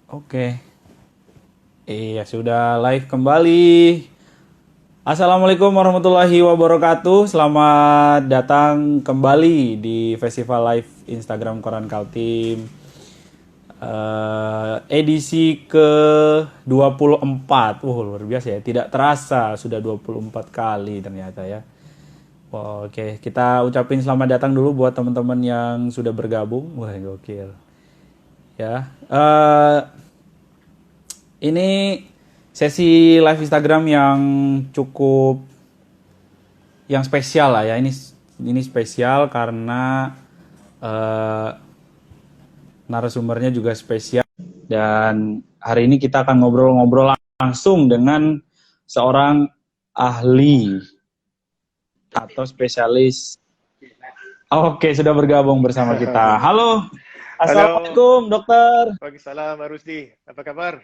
Oke, iya sudah live kembali. Assalamualaikum warahmatullahi wabarakatuh. Selamat datang kembali di Festival Live Instagram Koran Kaltim. Edisi ke-24. Luar biasa ya. Tidak terasa sudah 24 kali ternyata ya. Oke, kita ucapin selamat datang dulu buat teman-teman yang sudah bergabung. Wah, gokil. Ya. Ini sesi live Instagram yang cukup yang spesial lah ya. Ini spesial karena eh, narasumbernya juga spesial dan hari ini kita akan ngobrol-ngobrol langsung dengan seorang ahli atau spesialis. Oke, sudah bergabung bersama kita. Halo, Halo, assalamualaikum dokter. Waalaikumsalam Pak Rusdi. Apa kabar?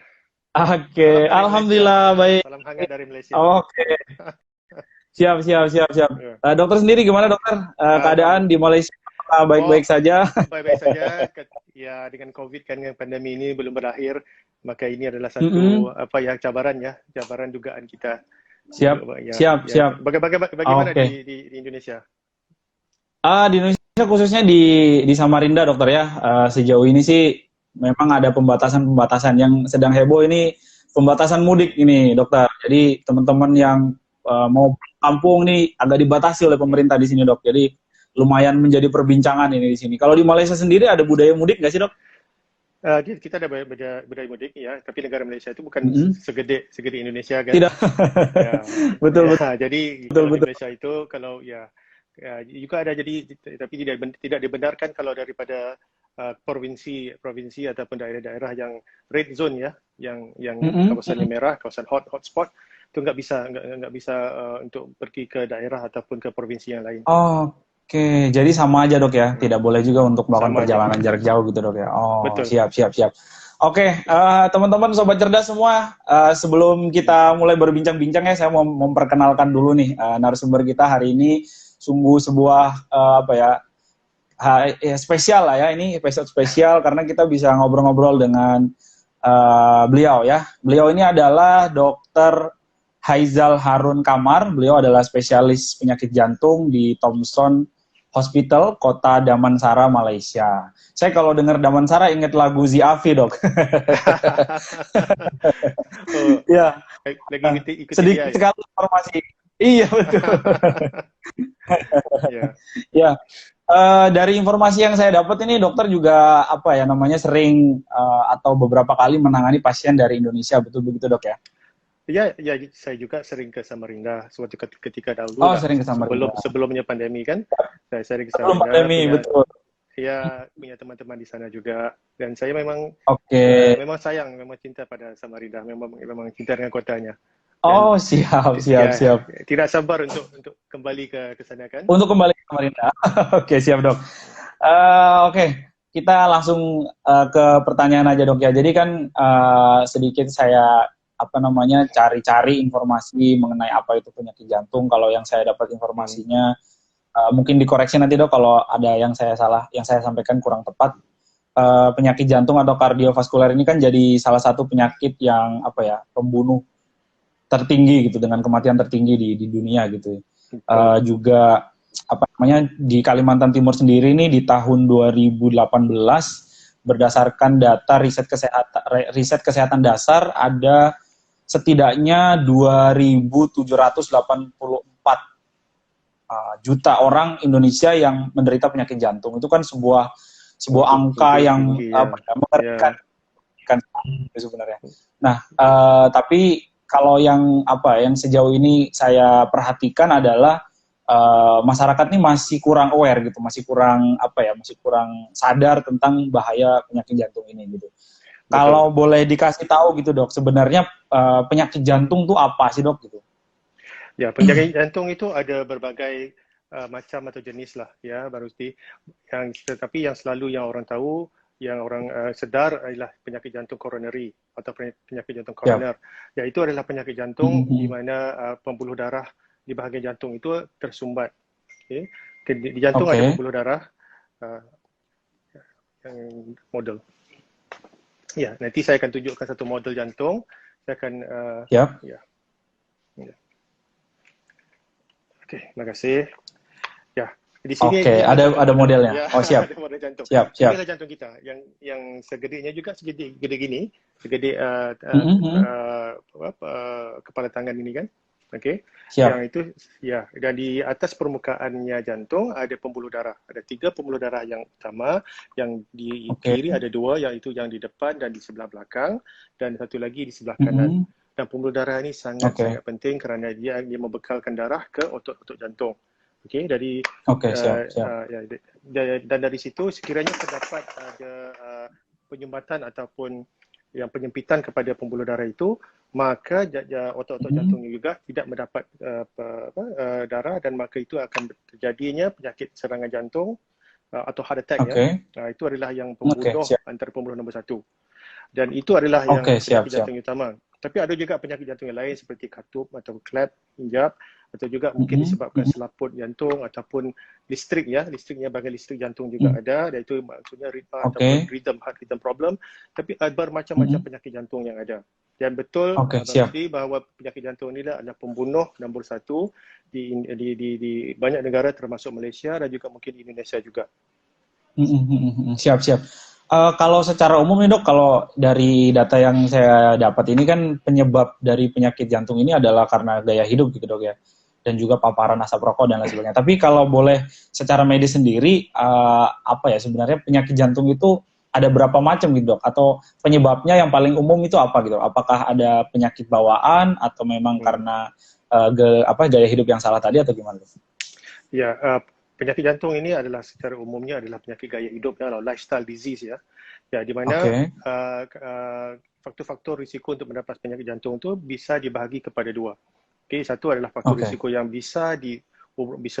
Salam Oke, dari Malaysia. alhamdulillah baik. Salam hangat dari Malaysia. Oke, siap, siap, siap, siap. Ya. Dokter sendiri gimana dokter? Keadaan Alhamdulillah. di Malaysia Oh, baik-baik saja? baik-baik saja. Ya, dengan COVID kan, dengan pandemi ini belum berakhir, maka ini adalah Mm-mm. satu apa ya cabaran ya, cabaran dugaan kita Siap, untuk ya siap, ya. siap. Bagaimana Oke. di Indonesia? Di Indonesia khususnya di Samarinda dokter ya. Sejauh ini sih memang ada pembatasan-pembatasan yang sedang heboh ini pembatasan mudik ini dokter. Jadi teman-teman yang mau kampung nih agak dibatasi oleh Hmm. pemerintah di sini dok. Jadi lumayan menjadi perbincangan ini di sini. Kalau di Malaysia sendiri ada budaya mudik nggak sih dok? Kita ada budaya mudik ya, tapi negara Malaysia itu bukan Mm-mm. segede segede Indonesia kan. Tidak. Ya, Betul, ya. betul, Jadi betul, kalau di betul. Malaysia itu kalau ya, ya juga ada jadi tapi tidak dibenarkan kalau daripada provinsi provinsi ataupun daerah-daerah yang red zone ya, yang Mm-mm, kawasannya mm-mm. merah, kawasan hotspot itu nggak bisa untuk pergi ke daerah ataupun ke provinsi yang lain. Oke, jadi sama aja dok ya, Hmm, tidak boleh juga untuk melakukan sama aja, perjalanan jarak jauh gitu dok ya. Oh, betul. siap, siap, siap. Oke, teman-teman sobat cerdas semua, sebelum Hmm. kita mulai berbincang-bincang ya, saya mau memperkenalkan dulu nih narasumber kita hari ini sungguh sebuah apa ya, ya, spesial lah ya, ini episode spesial karena kita bisa ngobrol-ngobrol dengan beliau ya. Beliau ini adalah Dokter Haizal Harun Kamar. Beliau adalah spesialis penyakit jantung di Thomson Hospital, Kota Damansara, Malaysia. Saya kalau dengar Damansara ingat lagu Ziafi, dok. Oh, Ya, lagi ikuti dia sedikit ya. sekali informasi. Iya betul. Ya. Ya, dari informasi yang saya dapat ini dokter juga apa ya namanya sering atau beberapa kali menangani pasien dari Indonesia, betul begitu dok ya? Ya, ya, saya juga sering ke Samarinda suatu ketika dahulu Oh, lah sering ke Samarinda. sebelumnya pandemi kan. Saya sering ke Sebelum Samarinda pandemi, punya betul. punya teman-teman di sana juga dan saya memang Oke. memang sayang, memang cinta pada Samarinda, memang cinta dengan kotanya dan Oh, siap, siap, ya siap. tidak sabar untuk kembali ke sana kan. Untuk kembali ke Samarinda. Oke, siap dok. Oke, kita langsung ke pertanyaan aja dok ya. Jadi kan sedikit saya apa namanya cari-cari informasi mengenai apa itu penyakit jantung. Kalau yang saya dapat Hmm. informasinya mungkin dikoreksi nanti dok kalau ada yang saya salah, yang saya sampaikan kurang tepat. Penyakit jantung atau kardiovaskuler ini kan jadi salah satu penyakit yang apa ya pembunuh tertinggi gitu dengan kematian tertinggi di dunia gitu. Betul. Juga apa namanya di Kalimantan Timur sendiri ini di tahun 2018 berdasarkan data riset kesehatan dasar ada setidaknya 2.784 juta orang Indonesia yang menderita penyakit jantung. Itu kan sebuah Waduh, angka tinggi yang tinggi ya. apa ya, mengerikan Ya. kan sebenarnya. Nah, tapi kalau yang apa yang sejauh ini saya perhatikan adalah masyarakat ini masih kurang aware gitu, masih kurang apa ya, masih kurang sadar tentang bahaya penyakit jantung ini gitu. Betul. Kalau boleh dikasih tahu gitu dok, sebenarnya penyakit jantung tuh apa sih dok gitu? Ya, penyakit jantung itu ada berbagai macam atau jenis lah ya, Mbak Rusti. Tetapi yang selalu yang orang tahu, yang orang sedar adalah penyakit jantung koroneri atau penyakit jantung Siap. koroner. Yaitu adalah penyakit jantung di Mm-hmm. mana pembuluh darah di bahagian jantung itu tersumbat. Okay. Di jantung ada Oke. pembuluh darah uh, yang model. Ya, nanti saya akan tunjukkan satu model jantung. Saya akan Siap. ya. Okey, terima kasih. Ya, di sini Oke, ada modelnya. Ya, Oh, siap. ada model jantung. Siap, siap. Inilah jantung kita yang segedenya juga segede gini, segede kepala tangan ini kan. Okey. Siap. Yang itu ya, dan di atas permukaannya jantung ada pembuluh darah. Ada 3 pembuluh darah yang utama, yang di kiri ada 2, yang itu yang di depan dan di sebelah belakang, dan satu lagi di sebelah kanan. Dan pembuluh darah ini sangat penting kerana dia membekalkan darah ke otot-otot jantung. Okey, dari siap. dan dari situ sekiranya terdapat ada penyumbatan ataupun yang penyempitan kepada pembuluh darah itu, maka otot-otot jantungnya juga tidak mendapat darah, dan maka itu akan terjadinya penyakit serangan jantung atau heart attack ya. Itu adalah yang pembunuh antara pembunuh nombor 1. Dan itu adalah yang penyakit jantung utama. Tapi ada juga penyakit jantung yang lain seperti katup atau klep, hinjap, atau juga mungkin disebabkan selaput jantung ataupun listrik ya. Listriknya bagian listrik jantung juga ada, dan itu maksudnya ataupun heart rhythm problem. Tapi bermacam-macam penyakit jantung yang ada. Dan betul berarti bahawa penyakit jantung ini adalah pembunuh nombor 1 di banyak negara termasuk Malaysia dan juga mungkin Indonesia juga. Siap. Kalau secara umum nih dok, kalau dari data yang saya dapat ini kan penyebab dari penyakit jantung ini adalah karena gaya hidup gitu dok ya, dan juga paparan asap rokok dan lain sebagainya. Tapi kalau boleh secara medis sendiri, apa ya sebenarnya penyakit jantung itu ada berapa macam gitu dok? Atau penyebabnya yang paling umum itu apa gitu? Apakah ada penyakit bawaan atau memang karena gaya hidup yang salah tadi atau gimana? Ya, penyakit jantung ini adalah secara umumnya adalah penyakit gaya hidup ya, lifestyle disease ya. Ya, di mana faktor-faktor risiko untuk mendapat penyakit jantung itu bisa dibahagi kepada 2. Okey, satu adalah faktor risiko yang bisa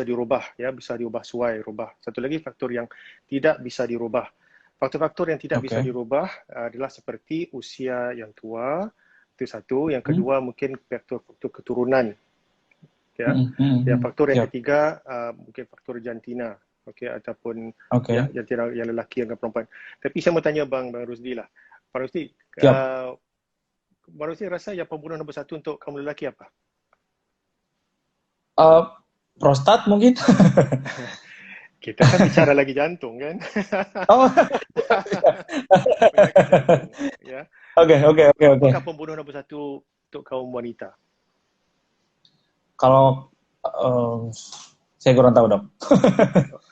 dirubah ya, bisa diubah suai, rubah. Satu lagi faktor yang tidak bisa dirubah. Faktor-faktor yang tidak bisa dirubah adalah seperti usia yang tua, itu satu. Yang kedua mungkin faktor-faktor keturunan. Ya, faktor yang ketiga mungkin faktor jantina, ataupun jantina yang lelaki dengan perempuan. Tapi saya mau tanya Bang Rusdi lah. Bang Rusdi, Bang Rusdi rasa yang pembunuh nombor 1 untuk kaum lelaki apa? Prostat mungkin. Kita kan bicara lagi jantung kan. Ya. Oke. Apakah pembunuh nombor 1 untuk kaum wanita? Kalau saya kurang tahu dok.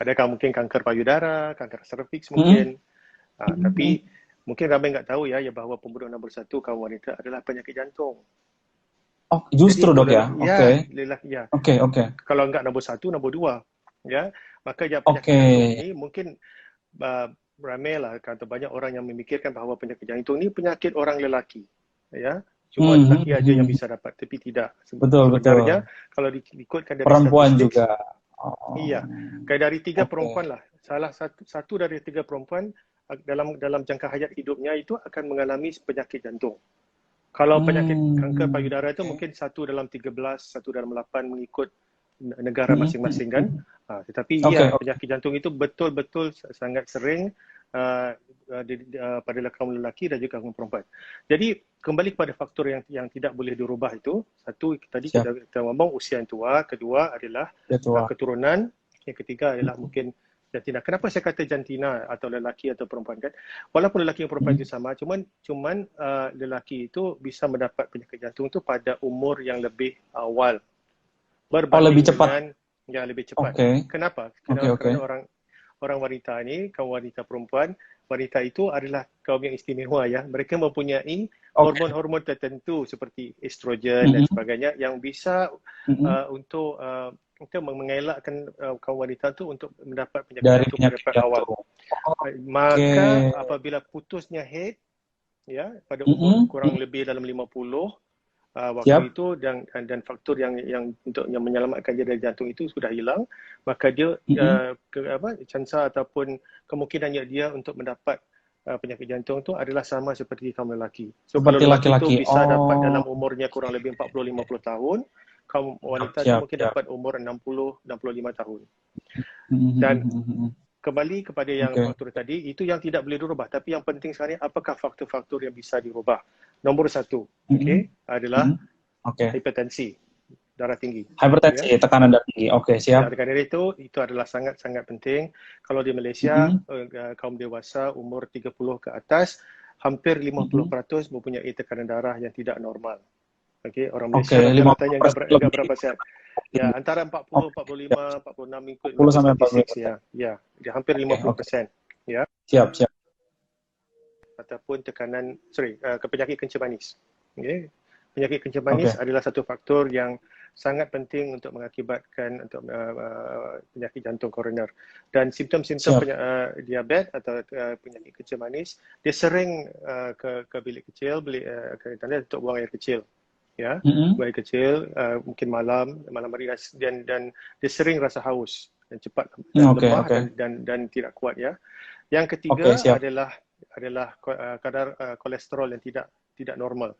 Adakah mungkin kanker payudara, kanker serviks mungkin? Tapi mungkin ramai nggak tahu ya bahawa pembunuh nombor 1 kaum wanita adalah penyakit jantung. Oh, justru dok ya? Oke. Kalau nggak nombor 1, nombor 2. Ya, maka penyakit jantung ini mungkin ramai lah, kata banyak orang yang memikirkan bahawa penyakit jantung ini penyakit orang lelaki. Ya. Cuma lelaki aja yang bisa dapat, tapi tidak. Sebenarnya kalau diikutkan dari perempuan juga. Iya, dari 3 perempuan lah. Salah satu dari 3 perempuan dalam jangka hayat hidupnya itu akan mengalami penyakit jantung. Kalau penyakit kanker payudara itu mungkin 1 dalam 13, 1 dalam 8 mengikut negara masing-masing kan. Tetapi penyakit jantung itu betul-betul sangat sering pada kaum lelaki dan juga kaum perempuan. Jadi kembali kepada faktor yang tidak boleh dirubah itu, satu tadi kita ngomong usia yang tua, kedua adalah keturunan, yang ketiga adalah mungkin jantina. Kenapa saya kata jantina atau lelaki atau perempuan kan? Walaupun lelaki dan perempuan itu sama, cuman lelaki itu bisa mendapat penyakit jantung itu pada umur yang lebih awal. Lebih cepat. Ya, lebih cepat. Kenapa? Kerana orang wanita ini, kaum wanita perempuan, wanita itu adalah kaum yang istimewa ya. Mereka mempunyai hormon-hormon tertentu seperti estrogen dan sebagainya yang bisa untuk mengelakkan kaum wanita itu untuk mendapat penyakit jantung awal. Maka apabila putusnya head ya pada umur kurang lebih dalam 50 waktu itu dan faktor yang untuk yang menyelamatkan dia dari jantung itu sudah hilang, maka dia chansa ataupun kemungkinannya dia untuk mendapat penyakit jantung itu adalah sama seperti kaum lelaki. So kalau lelaki itu bisa dapat dalam umurnya kurang lebih 40-50 tahun, kaum wanita itu mungkin dapat umur 60-65 tahun. Dan kembali kepada yang faktor tadi, itu yang tidak boleh dirubah. Tapi yang penting sekarang ni, apakah faktor-faktor yang bisa dirubah? Nombor satu, adalah hipertensi, darah tinggi. Hipertensi, tekanan darah tinggi. Siap. Ya, kerana itu adalah sangat-sangat penting. Kalau di Malaysia, kaum dewasa umur 30 ke atas, hampir 50% mempunyai tekanan darah yang tidak normal. Orang Malaysia rata-ratanya enggak berapa sihat. Ya, antara 40, 45, 46 ikut 10 sampai 46 ya. Ya, dia hampir 50%. Ya. Siap. Ataupun penyakit kencing manis. Penyakit kencing manis adalah satu faktor yang sangat penting untuk mengakibatkan penyakit jantung koroner. Dan simptom-simptom diabetes atau penyakit kencing manis, dia sering ke bilik kecil, untuk buang air kecil. Ya, buang air kecil, mungkin malam hari, dan dia sering rasa haus dan cepat lemah dan tidak kuat ya. Yang ketiga adalah kadar kolesterol yang tidak normal.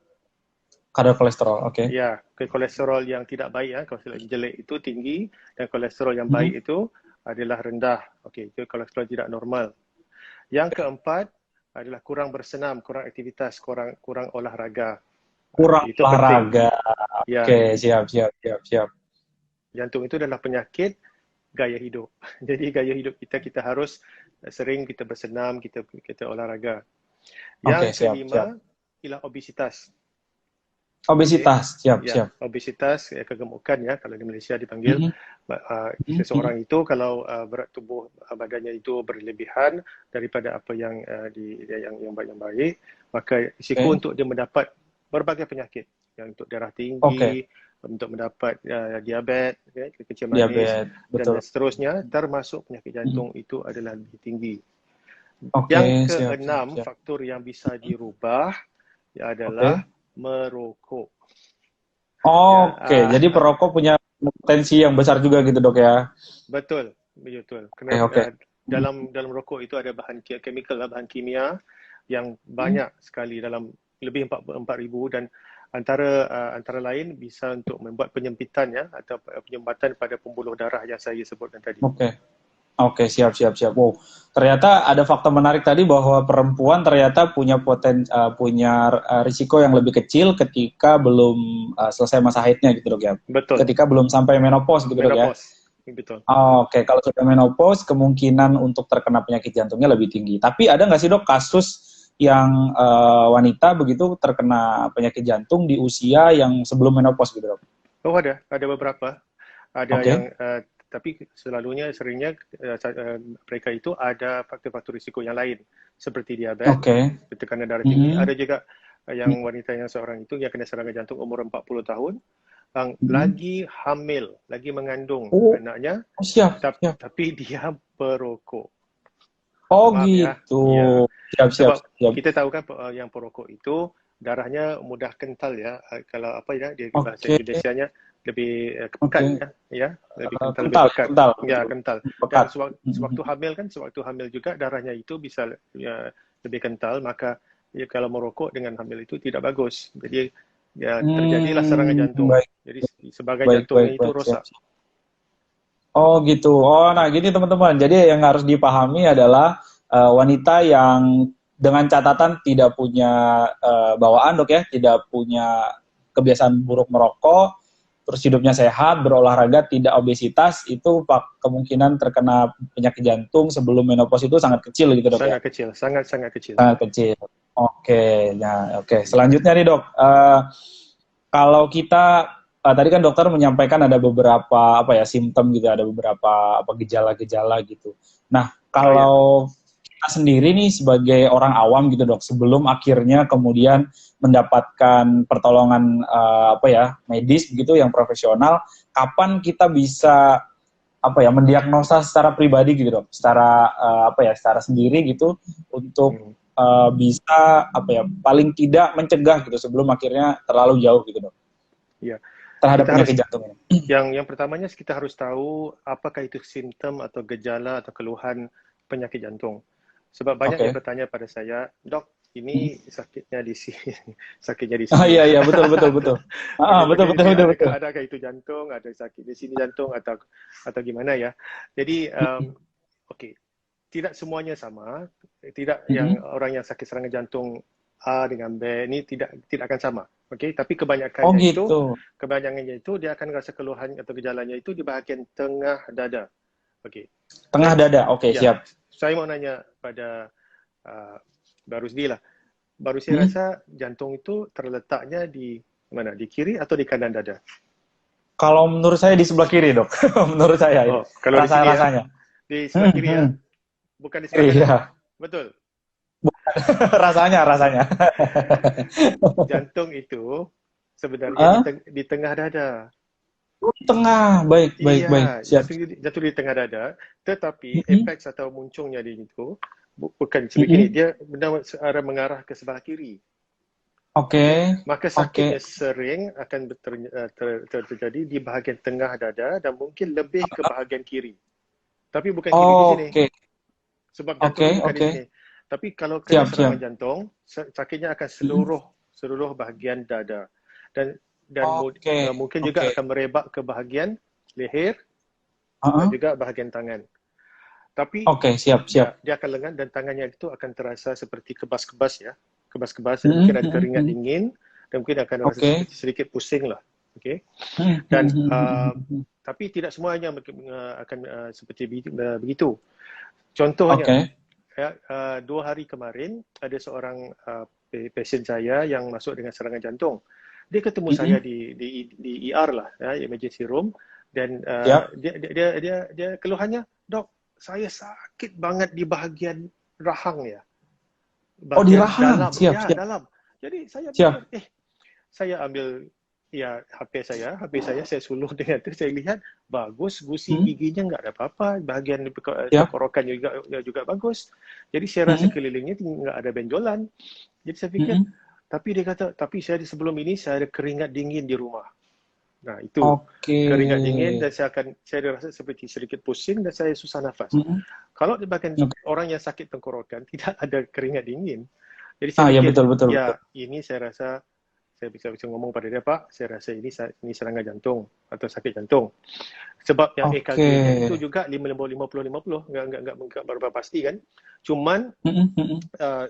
Kadar kolesterol, Ya, kolesterol yang tidak baik ya, kolesterol yang jelek itu tinggi dan kolesterol yang baik itu adalah rendah. Itu kolesterol tidak normal. Yang keempat adalah kurang bersenam, kurang aktivitas, kurang olahraga. Kurang itu olahraga. Ya. Siap. Jantung itu adalah penyakit gaya hidup. Jadi gaya hidup kita harus sering kita bersenam, kita olahraga. Yang kelima ialah obesitas. Siap. Obesitas, kegemukan ya, kalau di Malaysia dipanggil. Seseorang itu kalau berat tubuh badannya itu berlebihan daripada apa yang baik, maka risiko untuk dia mendapat berbagai penyakit, yang untuk darah tinggi, untuk mendapat diabetes, kencing manis, dan seterusnya, termasuk penyakit jantung itu adalah lebih tinggi. Yang keenam, faktor yang bisa dirubah adalah merokok. Jadi perokok punya potensi yang besar juga gitu dok ya? Betul. Kerana dalam rokok itu ada bahan chemical, bahan kimia yang banyak sekali, dalam lebih 4,000, dan antara lain bisa untuk membuat penyempitan ya, atau penyumbatan pada pembuluh darah yang saya sebutkan tadi. Siap. Wow, ternyata ada fakta menarik tadi bahwa perempuan ternyata punya risiko yang lebih kecil ketika belum selesai masa haidnya gitu dok ya? Betul. Ketika belum sampai menopause gitu dok ya? Betul. Kalau sudah menopause, kemungkinan untuk terkena penyakit jantungnya lebih tinggi. Tapi ada nggak sih dok kasus yang wanita begitu terkena penyakit jantung di usia yang sebelum menopause gitu dok? Ada beberapa. Ada yang tapi seringnya mereka itu ada faktor-faktor risiko yang lain seperti diabetes, tekanan darah tinggi. Ada juga yang wanita yang seorang itu yang kena serangan jantung umur 40 tahun, lagi hamil, lagi mengandung anaknya, tapi dia perokok. Gitu. Ya. Siap. Kita tahu kan yang perokok itu darahnya mudah kental ya. Kalau dia bahasa Indonesianya lebih pekat ya. Lebih kental. Ya, kental. Dan sewaktu hamil juga darahnya itu bisa lebih kental, maka kalau merokok dengan hamil itu tidak bagus. Jadi terjadilah serangan jantung. Jadi sebagai jantungnya itu rosak. Gitu. Nah gini teman-teman. Jadi yang harus dipahami adalah wanita yang dengan catatan tidak punya bawaan dok ya, tidak punya kebiasaan buruk merokok, terus hidupnya sehat, berolahraga, tidak obesitas, itu kemungkinan terkena penyakit jantung sebelum menopause itu sangat kecil gitu dok sangat ya? Kecil, sangat kecil. Sangat kecil. Selanjutnya nih dok, kalau kita tadi kan dokter menyampaikan ada beberapa simptom gitu, ada beberapa gejala-gejala gitu. Nah kalau kita sendiri nih sebagai orang awam gitu dok, sebelum akhirnya kemudian mendapatkan pertolongan medis begitu yang profesional, kapan kita bisa mendiagnosa secara pribadi gitu dok, secara sendiri gitu untuk bisa paling tidak mencegah gitu sebelum akhirnya terlalu jauh gitu dok. Iya. Terhadap penyakit jantung ini. Yang pertamanya kita harus tahu apakah itu simptom atau gejala atau keluhan penyakit jantung. Sebab banyak yang bertanya pada saya, dok, ini sakitnya di sini, sakitnya di sini. Iya, betul. Betul. Adakah itu jantung, ada sakit di sini jantung atau gimana ya? Jadi, tidak semuanya sama. Tidak yang orang yang sakit serangan jantung A dengan B ini tidak akan sama. Okey, tapi Oh kebanyakannya gitu. itu dia akan rasa keluhan atau gejalanya itu di bahagian tengah dada. Okey. Tengah dada. Oke, Ya, siap. saya mau nanya pada uh, Mbak Rusdi lah. Mbak Rusdi Hmm. rasa jantung itu terletaknya di mana? Di kiri atau di kanan dada? Kalau menurut saya di sebelah kiri, Dok. Menurut saya ini. Oh, kalau di sini ya, Rasanya. di sebelah kiri ya, Hmm. bukan di sebelah kanan. Iya. Betul. Rasanya. Jantung itu sebenarnya Ah? di tengah dada. Oh, di tengah. Baik, baik, baik. Iya, Siap. jatuh di tengah dada, tetapi Hmm. apex atau muncungnya di itu bukan sebegini, Hmm. dia benar mengarah ke sebelah kiri. Oke. Maka Oke. sakitnya sering akan terjadi di bahagian tengah dada dan mungkin lebih ke bahagian kiri. Tapi bukan kiri di sini, Oke. sebab Oke, jantungnya bukan di oke. sini. Tapi kalau kena Siap, siap. serangan jantung, sakitnya akan Hmm. seluruh bahagian dada. Dan Oke. mungkin juga Oke. akan merebak ke bahagian leher dan Ah. juga bahagian tangan. Tapi Oke, siap, siap. dia akan lengan dan tangannya itu akan terasa seperti kebas-kebas ya. Kebas-kebas dan Hmm. mungkin ada keringat Hmm. dingin dan mungkin akan rasa Oke. sedikit pusing lah. Okay. Hmm. Dan Hmm. tapi tidak semuanya akan seperti begitu. Contohnya, Oke. ya, 2 hari kemarin ada seorang pasien saya yang masuk dengan serangan jantung. Dia ketemu saya Hmm. di ER lah, ya, emergency room, dan Siap. dia keluhannya, dok, saya sakit banget di bahagian rahang ya, Oh, di bahagian rahang. dalam, Siap, ya siap. dalam. Jadi saya Siap. fikir, saya ambil ya HP saya suluh dengan itu, saya lihat bagus, gusi Hmm. giginya nggak ada apa-apa, bahagian Siap. tenggorokan juga bagus. Jadi saya rasa Hmm. kelilingnya nggak ada benjolan. Jadi saya fikir, Hmm. tapi dia kata, tapi saya sebelum ini saya ada keringat dingin di rumah. Nah itu Oke. keringat dingin dan saya rasa seperti sedikit pusing dan saya susah nafas. Hmm. Kalau di bagian Oke. orang yang sakit tenggorokan tidak ada keringat dingin. Jadi saya Ya, pikir, betul, betul, betul. ya ini saya rasa saya bisa ngomong pada dia, Pak, saya rasa ini serangan jantung atau sakit jantung. Sebab yang Oke. EKG-nya itu juga 50-50, enggak berapa pasti kan. Cuman Hmm.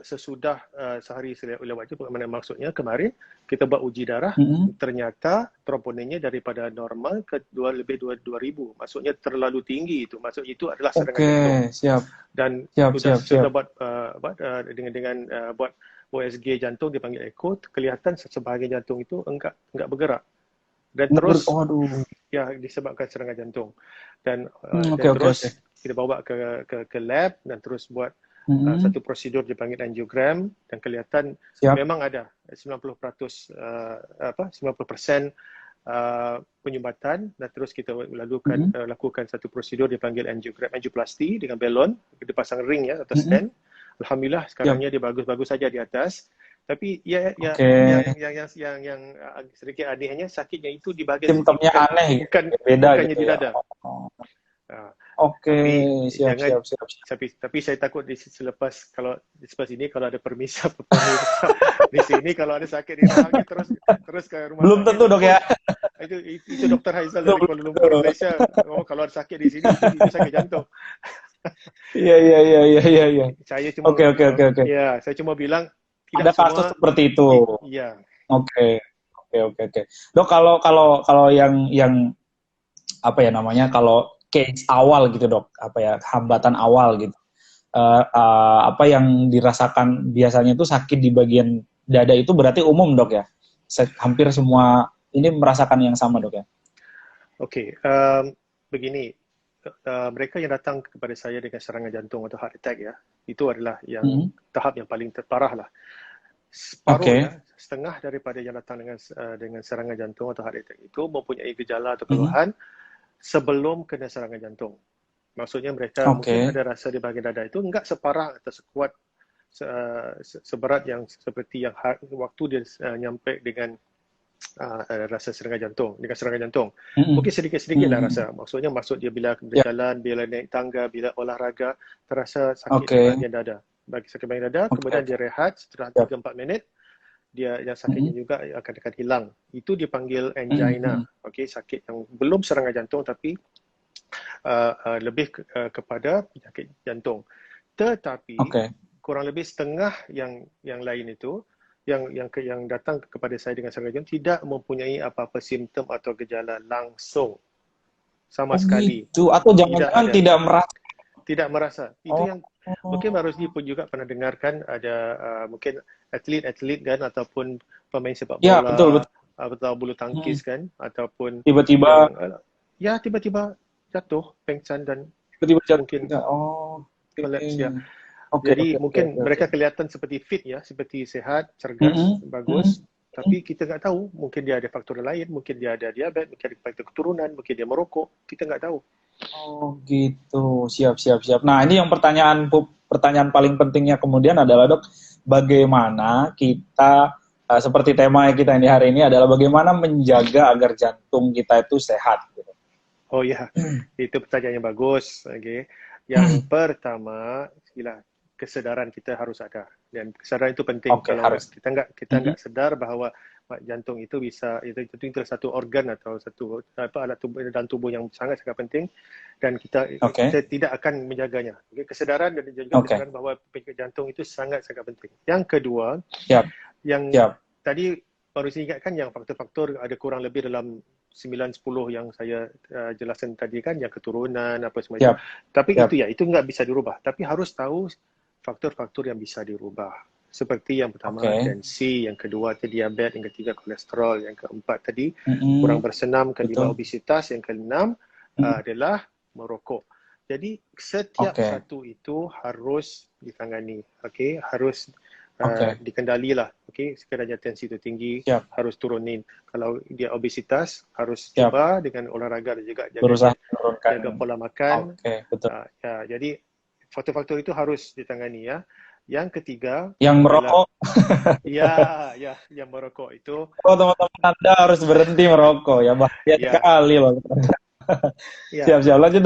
sesudah sehari lewat itu, maksudnya kemarin kita buat uji darah, Hmm. ternyata troponennya daripada normal ke lebih 2.000. Maksudnya terlalu tinggi itu. Maksud itu adalah serangan Oke, jantung. siap. Dan Siap, siap, siap. sudah buat buat USG jantung, dipanggil echo, kelihatan sebahagian jantung itu enggak bergerak. Dan terus Waduh. ya disebabkan serangan jantung. Dan Oke, oke, oke. terus kita bawa ke lab dan terus buat Hmm. satu prosedur dipanggil angiogram dan kelihatan Siap. memang ada 90% 90% penyumbatan, dan terus kita lakukan satu prosedur dipanggil angiogram, angioplasti dengan balon, dipasang ring ya atau Hmm. stand. Alhamdulillah Siap. sekarangnya dia bagus-bagus saja di atas. Tapi Oke. yang sedikit anehnya, sakitnya itu di bahagian sini, Simptomnya aneh gitu. Beda bukannya gitu di ya. dada. Oh. Ah, Oke, tapi siap, jangan siap, siap, siap. tapi saya takut selepas ini kalau ada pemirsa di sini, kalau ada sakit di rahangnya, terus ke rumah Belum sakit tentu, Dok, ya. itu Dr. Haizal dari Belum Kuala Lumpur, tentu. Malaysia. Oh, kalau ada sakit di sini itu sakit jantung. Iya, iya, iya, iya, iya, iya. Saya cuma Oke, oke, oke, oke. ya, saya cuma bilang Ada tidak kasus semua. seperti itu. Iya. Oke, oke, oke, oke. Dok, kalau yang apa ya namanya, kalau case awal gitu, Dok, apa ya, hambatan awal gitu, apa yang dirasakan biasanya itu sakit di bagian dada itu berarti umum, Dok, ya? Hampir semua ini merasakan yang sama, Dok, ya? Oke, begini, mereka yang datang kepada saya dengan serangan jantung atau heart attack ya, itu adalah yang tahap yang paling parah lah. Separuh ya, setengah daripada yang datang dengan serangan jantung atau heart attack itu mempunyai gejala atau keluhan sebelum kena serangan jantung. Maksudnya mereka mungkin ada rasa di bahagian dada itu enggak separah atau sekuat seberat yang seperti yang waktu dia nyampe dengan rasa serangan jantung. Mungkin sedikit-sedikit lah rasa. Maksudnya dia bila berjalan, bila naik tangga, bila olahraga, terasa sakit di bahagian dada. Bagi sakit bahagian dada, kemudian dia rehat setelah 3-4 minit, dia yang sakitnya juga akan hilang. Itu dipanggil angina. Okey, sakit yang belum serangan jantung tapi lebih kepada penyakit jantung. Tetapi Oke. kurang lebih setengah yang lain itu yang datang kepada saya dengan serangan jantung tidak mempunyai apa-apa simptom atau gejala langsung sama Oh sekali. gitu. Atau Tidak jangan-jangan ada. tidak merasa. Tidak merasa. Itu Oh. yang mungkin Mbak Rosli pun juga pernah dengarkan ada mungkin atlet-atlet kan ataupun pemain sepak Ya, betul, bola betul. atau bulu tangkis kan ataupun Tiba-tiba, yang ya tiba-tiba jatuh, pengsan dan tiba-tiba mungkin jatuh. Oh, oke. collapse ya. Oke, Jadi oke, oke, mungkin oke. mereka kelihatan seperti fit ya, seperti sehat, cergas, Mm-mm, bagus, mm-mm. tapi kita nggak tahu. Mungkin dia ada faktor lain, mungkin dia ada diabetes, mungkin ada faktor keturunan, mungkin dia merokok, kita nggak tahu. Oh gitu, siap, siap, siap. Nah ini yang pertanyaan paling pentingnya kemudian adalah dok, bagaimana kita seperti tema kita ini hari ini adalah bagaimana menjaga agar jantung kita itu sehat. Gitu. Oh ya, itu pertanyaan yang bagus. Okay. Yang pertama, ialah kesedaran kita harus ada, dan kesedaran itu penting. Oke, Kalau harus. kita nggak sedar bahawa jantung itu bisa itu satu organ atau satu alat tubuh dalam tubuh yang sangat penting, dan kita tidak akan menjaganya. Okay. Kesedaran dan juga kesedaran bahawa penyakit jantung itu sangat penting. Yang kedua, yang tadi baru saya ingatkan yang faktor-faktor ada kurang lebih dalam 9-10 yang saya jelaskan tadi kan, yang keturunan apa semacam. Tapi itu nggak bisa dirubah. Tapi harus tahu faktor-faktor yang bisa dirubah. Seperti yang pertama tensi, yang kedua diabetes, yang ketiga kolesterol, yang keempat tadi kurang bersenam, kelima obesitas, yang keenam adalah merokok. Jadi setiap satu itu harus ditangani. Okay? Harus dikendalilah. Okay? Sekiranya tensi itu tinggi, harus turunin. Kalau dia obesitas, harus coba dengan olahraga dan juga jaga pola makan. Jadi faktor-faktor itu harus ditangani ya. Yang ketiga, yang merokok. Yang merokok itu. Oh, teman-teman Anda harus berhenti merokok ya, bahaya sekali loh. Siap-siap, lanjut.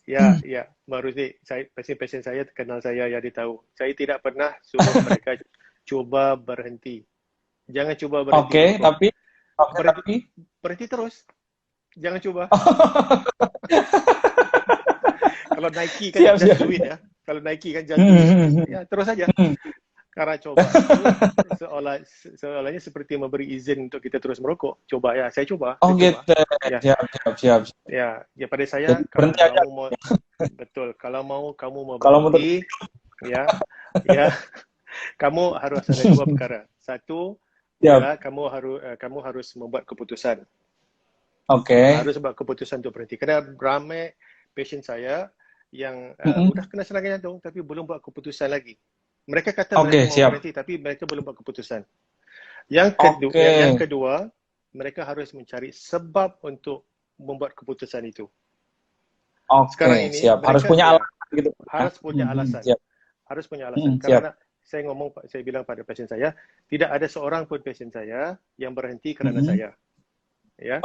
Ya, baru sih pasien-pasien saya kenal saya, ya dia tahu. Saya tidak pernah suruh mereka coba berhenti. Jangan coba berhenti. Tapi berhenti terus. Jangan coba. Kalau Nike kan just do it ya. Kalau Nike kan just do it. Ya, terus saja. Karena coba seolahnya seperti memberi izin untuk kita terus merokok. Coba ya, saya coba. Oh gitu. Siap. Ya, pada saya berhenti aja. Betul. Kalau kamu mau berhenti, ya, kamu harus ada dua perkara. Satu, adalah kamu harus membuat keputusan. Harus buat keputusan untuk berhenti. Kerana ramai pasien saya yang sudah kena serangan jantung tapi belum buat keputusan lagi. Mereka kata mereka mau berhenti tapi mereka belum buat keputusan. Yang kedua, mereka harus mencari sebab untuk membuat keputusan itu. Sekarang ini harus punya alasan gitu. Harus punya alasan. Harus punya alasan. Karena saya bilang pada pasien saya, tidak ada seorang pun pasien saya yang berhenti kerana saya. Ya.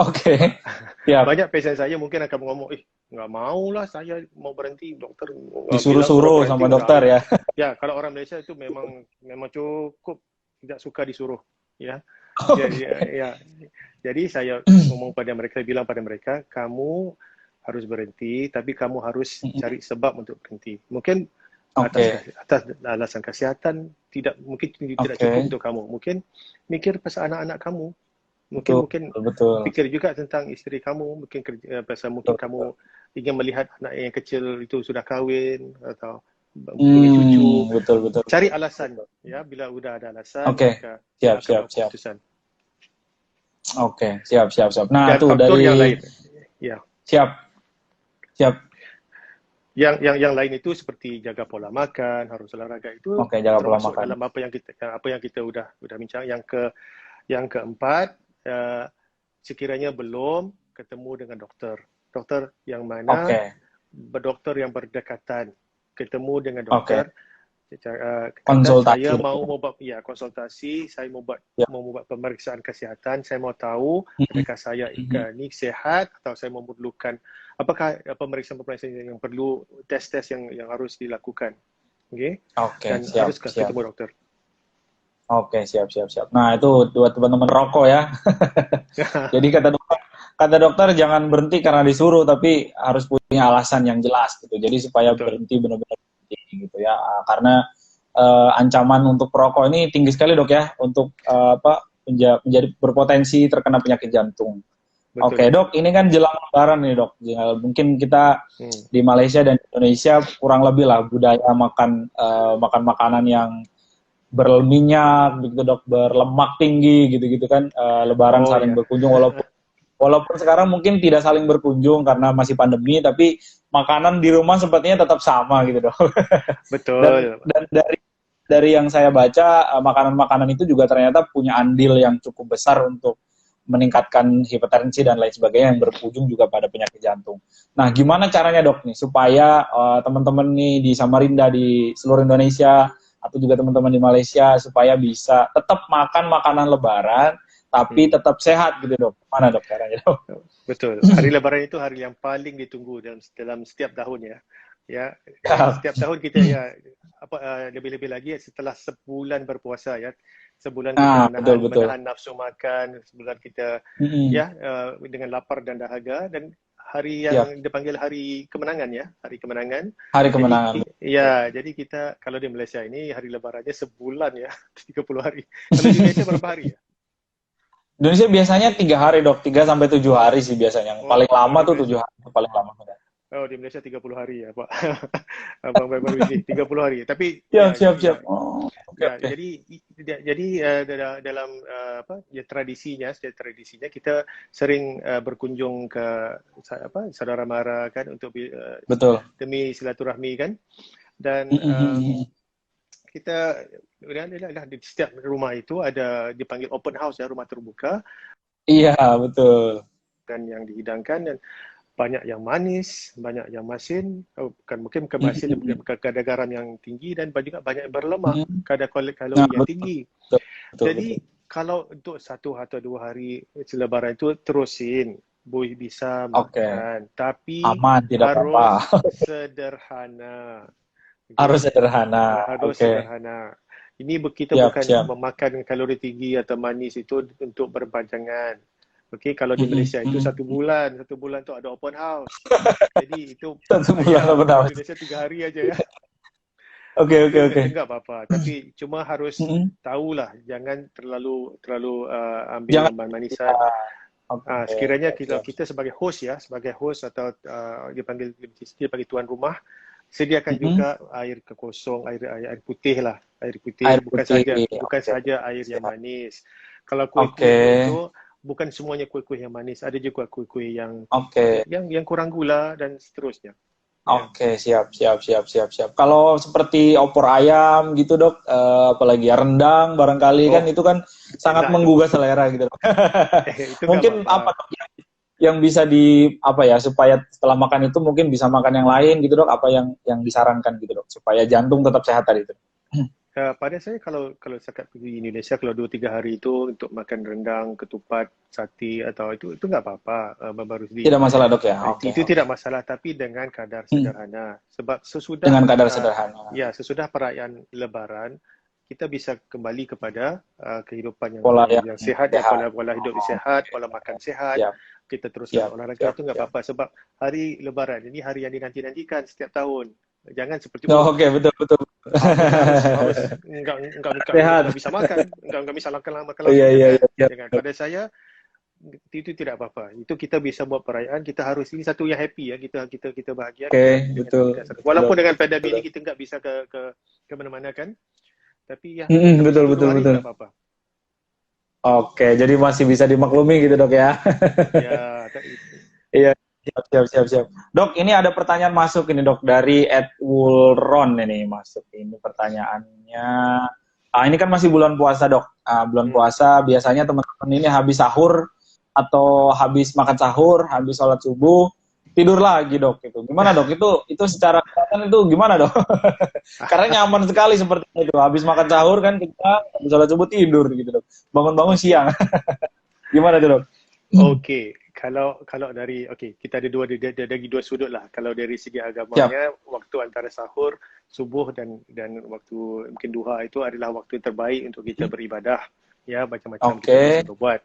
Banyak pasien saya mungkin akan ngomong, nggak maulah saya mau berhenti, dokter disuruh-suruh sama dokter ya. Ya, kalau orang Malaysia itu memang cukup tidak suka disuruh, ya. Jadi saya ngomong pada mereka, bilang pada mereka, kamu harus berhenti, tapi kamu harus cari sebab untuk berhenti. Mungkin atas alasan kesihatan mungkin tidak cukup untuk kamu. Mungkin mikir pasal anak-anak kamu. Mungkin pikir juga tentang isteri kamu, mungkin pasal mungkin kamu ingin melihat anak yang kecil itu sudah kahwin atau punya cucu. Betul. Cari alasan ya, bila sudah ada alasan maka siap. Keputusan. Siap. Nah, itu dari yang lain. Ya. Siap. Yang lain itu seperti jaga pola makan, harus olahraga itu. Jaga pola makan. Dalam apa yang kita sudah bincang. Yang keempat, sekiranya belum ketemu dengan dokter yang mana dokter yang berdekatan, ketemu dengan dokter, konsultasi. Saya mau buat konsultasi, saya mau buat pemeriksaan kesihatan, saya mau tahu adakah saya ini sehat atau saya memerlukan apakah pemeriksaan yang perlu tes yang harus dilakukan. Dan harus ketemu dokter. Siap. Nah, itu buat teman-teman rokok ya. Jadi kata dokter jangan berhenti karena disuruh, tapi harus punya alasan yang jelas gitu. Jadi supaya berhenti benar-benar berhenti gitu ya. Karena ancaman untuk perokok ini tinggi sekali dok ya, untuk menjadi berpotensi terkena penyakit jantung. Betul. Oke dok, ini kan jelang Lebaran nih dok. Mungkin kita di Malaysia dan Indonesia kurang lebih lah budaya makan makanan yang berminyak, gitu dok, berlemak tinggi, gitu-gitu kan. Lebaran saling berkunjung, walaupun sekarang mungkin tidak saling berkunjung karena masih pandemi, tapi makanan di rumah sepertinya tetap sama gitu dok. Betul. Dan dari yang saya baca, makanan-makanan itu juga ternyata punya andil yang cukup besar untuk meningkatkan hipertensi dan lain sebagainya yang berujung juga pada penyakit jantung. Nah, gimana caranya dok nih supaya teman-teman nih di Samarinda, di seluruh Indonesia atau juga teman-teman di Malaysia supaya bisa tetap makan makanan Lebaran tapi tetap sehat gitu dok? Mana dok caranya dok? Betul. Hari Lebaran itu hari yang paling ditunggu dalam setiap tahun ya. Ya, setiap tahun kita lebih-lebih lagi setelah sebulan berpuasa ya. Sebulan kita menahan nafsu makan, sebulan kita dengan lapar dan dahaga, dan hari yang dipanggil hari kemenangan ya, hari kemenangan. Hari kemenangan. Jadi kita kalau di Malaysia ini hari lebarannya sebulan ya, 30 hari. Kalau di Indonesia berapa hari ya? Indonesia biasanya 3 hari dok, 3 sampai 7 hari sih biasanya. Paling lama tuh 7 hari, paling lama. Oh, di Malaysia 30 hari ya, Pak. Abang baru ini 30 hari. Tapi siap. Jadi dalam tradisinya kita sering berkunjung ke saudara mara kan untuk demi silaturahmi kan. Dan kita di setiap rumah itu ada dipanggil open house ya, rumah terbuka. Iya, betul. Dan yang dihidangkan dan banyak yang manis, banyak yang masin, mungkin masin kadar garam yang tinggi, dan juga banyak yang berlemak, kadar kalori yang tinggi. Jadi kalau untuk 1 atau 2 hari Lebaran itu terusin, bisa makan, tapi aman, tidak harus sederhana. Harus sederhana. Sederhana. Ini kita bukan memakan kalori tinggi atau manis itu untuk berpanjangan. Okey, kalau di Malaysia itu 1 bulan tu ada open house. Jadi itu 1 bulan open house. Di Malaysia 3 hari aja ya. Okey. Enggak apa-apa, tapi cuma harus tahulah, jangan terlalu ambil manisan. Sekiranya kita sebagai host atau dipanggil tuan rumah, sediakan juga air kosong, air putih lah, bukan saja air yang manis. Kalau kuih-kuih itu bukan semuanya kuih-kuih yang manis, ada juga kuih-kuih yang kurang gula dan seterusnya. Oke, siap. Kalau seperti opor ayam gitu dok, apalagi rendang barangkali kan itu kan sangat menggugah selera gitu dok. Mungkin apa dok yang bisa supaya setelah makan itu mungkin bisa makan yang lain gitu dok, apa yang disarankan gitu dok supaya jantung tetap sehat tadi itu? Pada saya kalau cakap di Indonesia, kalau 2-3 hari itu untuk makan rendang, ketupat, sate atau itu enggak apa-apa, baru tidak masalah dok ya. Itu tidak masalah, tapi dengan kadar sederhana. Sebab sederhana. Ya, sesudah perayaan Lebaran kita bisa kembali kepada kehidupan yang sehat, pola hidup sehat, pola makan sehat. Kita teruskan olahraga, itu enggak apa-apa, sebab hari Lebaran ini hari yang dinanti-nantikan setiap tahun. Jangan seperti Oke, betul. Harus enggak bisa makan, enggak bisa makan lama. Jangan. Pada saya itu tidak apa-apa. Itu kita bisa buat perayaan, kita harus ini satu yang happy ya, kita bahagia. Betul. Walaupun dengan pandemi ini kita enggak bisa ke mana-mana kan. Tapi ya betul. Enggak apa-apa. Oke, jadi masih bisa dimaklumi gitu dok ya. Iya. Siap. Dok, ini ada pertanyaan masuk ini dok dari @wulron ini masuk ini pertanyaannya. Ini kan masih bulan puasa dok. Bulan puasa biasanya teman-teman ini habis sahur atau habis makan sahur, habis sholat subuh tidur lagi dok. Itu gimana dok? Itu secara kesehatan itu gimana dok? Karena nyaman sekali seperti itu. Habis makan sahur kan kita habis sholat subuh tidur gitu dok. Bangun-bangun siang. Gimana tuh dok? Oke. Kalau dari kita ada dua sudut lah. Kalau dari segi agamanya, waktu antara sahur, subuh dan waktu mungkin duha itu adalah waktu terbaik untuk kita beribadah, ya, macam-macam kita bisa buat.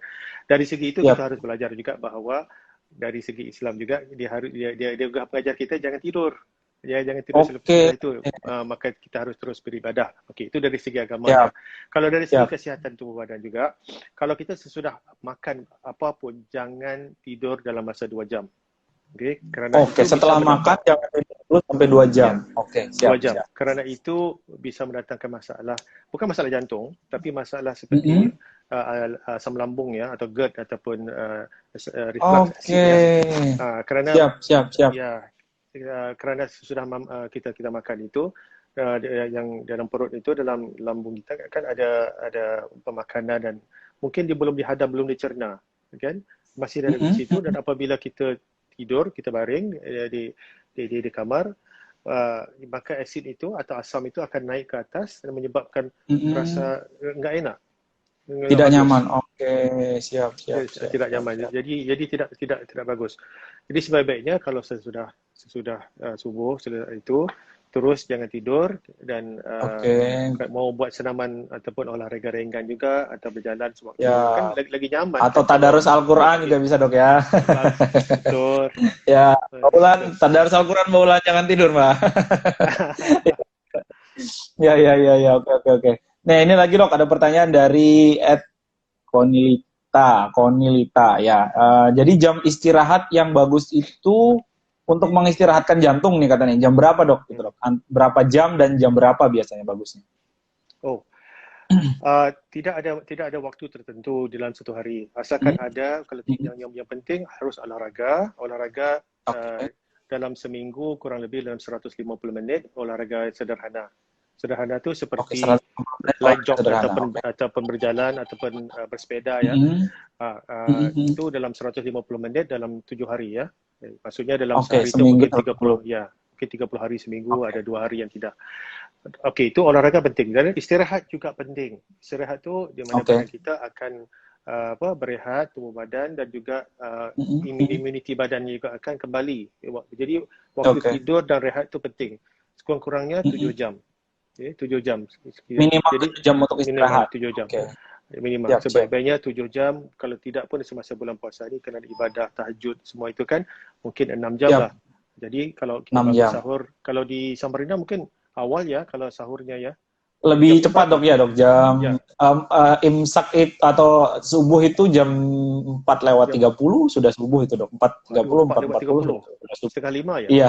Dari segi itu kita harus belajar juga bahawa dari segi Islam juga dia juga mengajar kita jangan tidur. Ya, jangan tidur selepas itu. Maka kita harus terus beribadah. Okey, itu dari segi agama ya. Kalau dari segi kesihatan tubuh badan juga, kalau kita sesudah makan apa pun, jangan tidur dalam masa 2 jam. Okey, kerana setelah makan jangan tidur sampai 2 jam. Ya, 2 jam. Kerana itu bisa mendatangkan masalah, bukan masalah jantung, tapi masalah seperti asam lambung ya, atau GERD ataupun reflux acid ya. Kerana ya, kerana sesudah kita makan itu, yang dalam perut itu, dalam lambung kita kan ada pemakanan dan mungkin dia belum dihadam, belum dicerna, kan? Masih ada di situ, dan apabila kita tidur, kita baring di kamar, maka asid itu atau asam itu akan naik ke atas dan menyebabkan rasa enggak enak. Tidak nyaman. Siap. Tidak nyaman. Jadi tidak bagus. Jadi sebaik-baiknya kalau sesudah subuh itu terus jangan tidur, dan mau buat senaman ataupun olahraga ringan juga, atau berjalan sewaktu kan lagi nyaman. Atau tadarus Al-Qur'an juga bisa, Dok ya. Betul. Ya, Baulan tadarus Al-Qur'an, Baulan jangan tidur, Mbak. Ya. Oke. Nah, ini lagi, Dok, ada pertanyaan dari Konilita ya. Jadi jam istirahat yang bagus itu untuk mengistirahatkan jantung nih katanya. Jam berapa, Dok? Gitu, Dok. Berapa jam dan jam berapa biasanya bagusnya? Tidak ada waktu tertentu dalam satu hari. Asalkan ada, kalau yang penting harus olahraga dalam seminggu kurang lebih dalam 150 menit, olahraga sederhana. Sederhana tu seperti light jog ataupun berjalan ataupun bersepeda ya. Itu dalam 150 menit dalam 7 hari ya. Maksudnya dalam sehari itu mungkin 30 ya. Mungkin 30 hari seminggu, ada 2 hari yang tidak. Okey, itu olahraga penting, dan istirahat juga penting. Istirahat tu di mana badan kita akan berehat tubuh badan, dan juga imuniti badan juga akan kembali. Jadi waktu tidur dan rehat tu penting. Sekurang-kurangnya 7 jam. 7 jam. Minimal 7 jam untuk istirahat. 7 jam. Minimal. Sebaik-baiknya 7 jam. Kalau tidak pun semasa bulan puasa ni, kena ibadah, tahajud, semua itu kan mungkin 6 jam lah. Jadi kalau kita bangun sahur, kalau di Samarinda mungkin awal ya, kalau sahurnya ya. Lebih cepat, Dok ya, Dok. Jam imsak atau subuh itu jam 4:30 sudah subuh itu, Dok. 4:30, 4:40. Setengah 5 ya? Iya.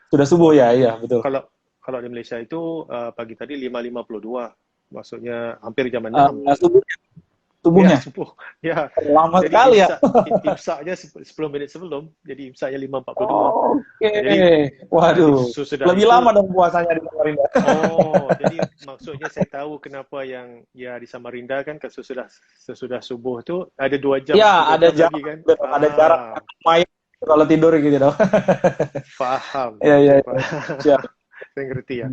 Sudah subuh ya, iya, betul. Kalau di Malaysia itu pagi tadi 5:52, maksudnya hampir jam 6. Subuhnya? Ya, subuh. Ya. Lama sekali ya. Imsaknya 10 menit sebelum, jadi imsaknya 5:42. Jadi, waduh. Lebih lama dong puasanya di Samarinda. Jadi maksudnya saya tahu kenapa yang di Samarinda kan sesudah subuh tu ada 2 jam. Ya, ada jam lagi, kan? Ada jarak main kalau tidur gitu dong. Faham. Iya. Saya ngerti ya.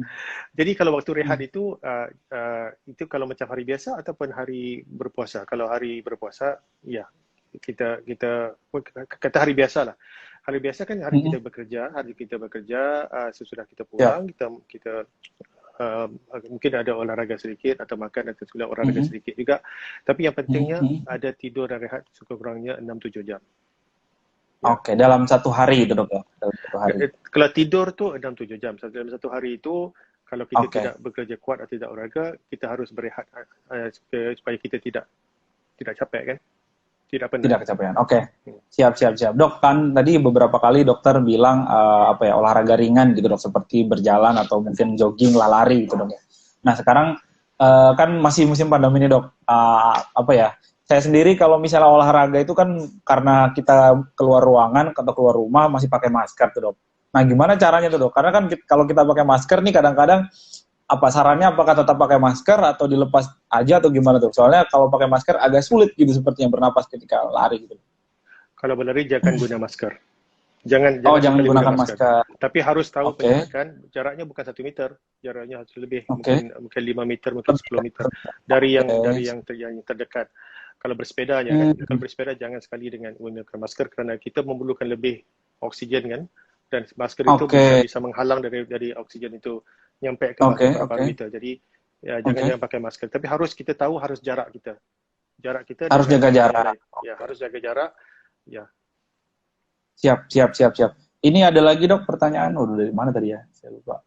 Jadi kalau waktu rehat itu kalau macam hari biasa ataupun hari berpuasa. Kalau hari berpuasa, ya kita kata hari biasa lah. Hari biasa kan hari kita bekerja, sesudah kita pulang, kita mungkin ada olahraga sedikit atau makan atau sesudah olahraga sedikit juga. Tapi yang pentingnya ada tidur dan rehat sekurang-kurangnya 6-7 jam. Oke, dalam satu hari itu, Dok ya? Dalam satu hari. Kalau tidur tu 6-7 jam. Dalam satu hari itu, kalau kita tidak bekerja kuat atau tidak olahraga, kita harus berehat supaya kita tidak capek, kan? Tidak penat. Tidak kecapean. Oke. Siap. Dok, kan tadi beberapa kali dokter bilang olahraga ringan gitu, Dok, seperti berjalan atau mungkin jogging, lari gitu, Dok ya. Nah, sekarang kan masih musim pandemi ini, Dok. Saya sendiri kalau misalnya olahraga itu kan karena kita keluar ruangan atau keluar rumah masih pakai masker tuh, Dok. Nah, gimana caranya tuh, Dok? Karena kan kalau kita pakai masker nih kadang-kadang sarannya apakah tetap pakai masker atau dilepas aja atau gimana tuh? Soalnya kalau pakai masker agak sulit gitu sepertinya bernapas ketika lari gitu. Kalau berlari jangan guna masker. Jangan gunakan masker. Tapi harus tahu penjagaan jaraknya bukan 1 meter, jaraknya harus lebih, mungkin 5 meter, mungkin 10 meter dari yang terdekat. Kalau bersepeda kalau bersepeda jangan sekali dengan menggunakan masker kerana kita memerlukan lebih oksigen, kan, dan masker itu bisa menghalang dari oksigen itu nyampe ke paru-paru kita. Jadi jangan pakai masker. Tapi kita tahu harus jarak kita. Harus jaga jarak. Ya, harus jaga jarak. Ya. Siap. Ini ada lagi dok pertanyaan, dari mana tadi ya? Saya lupa.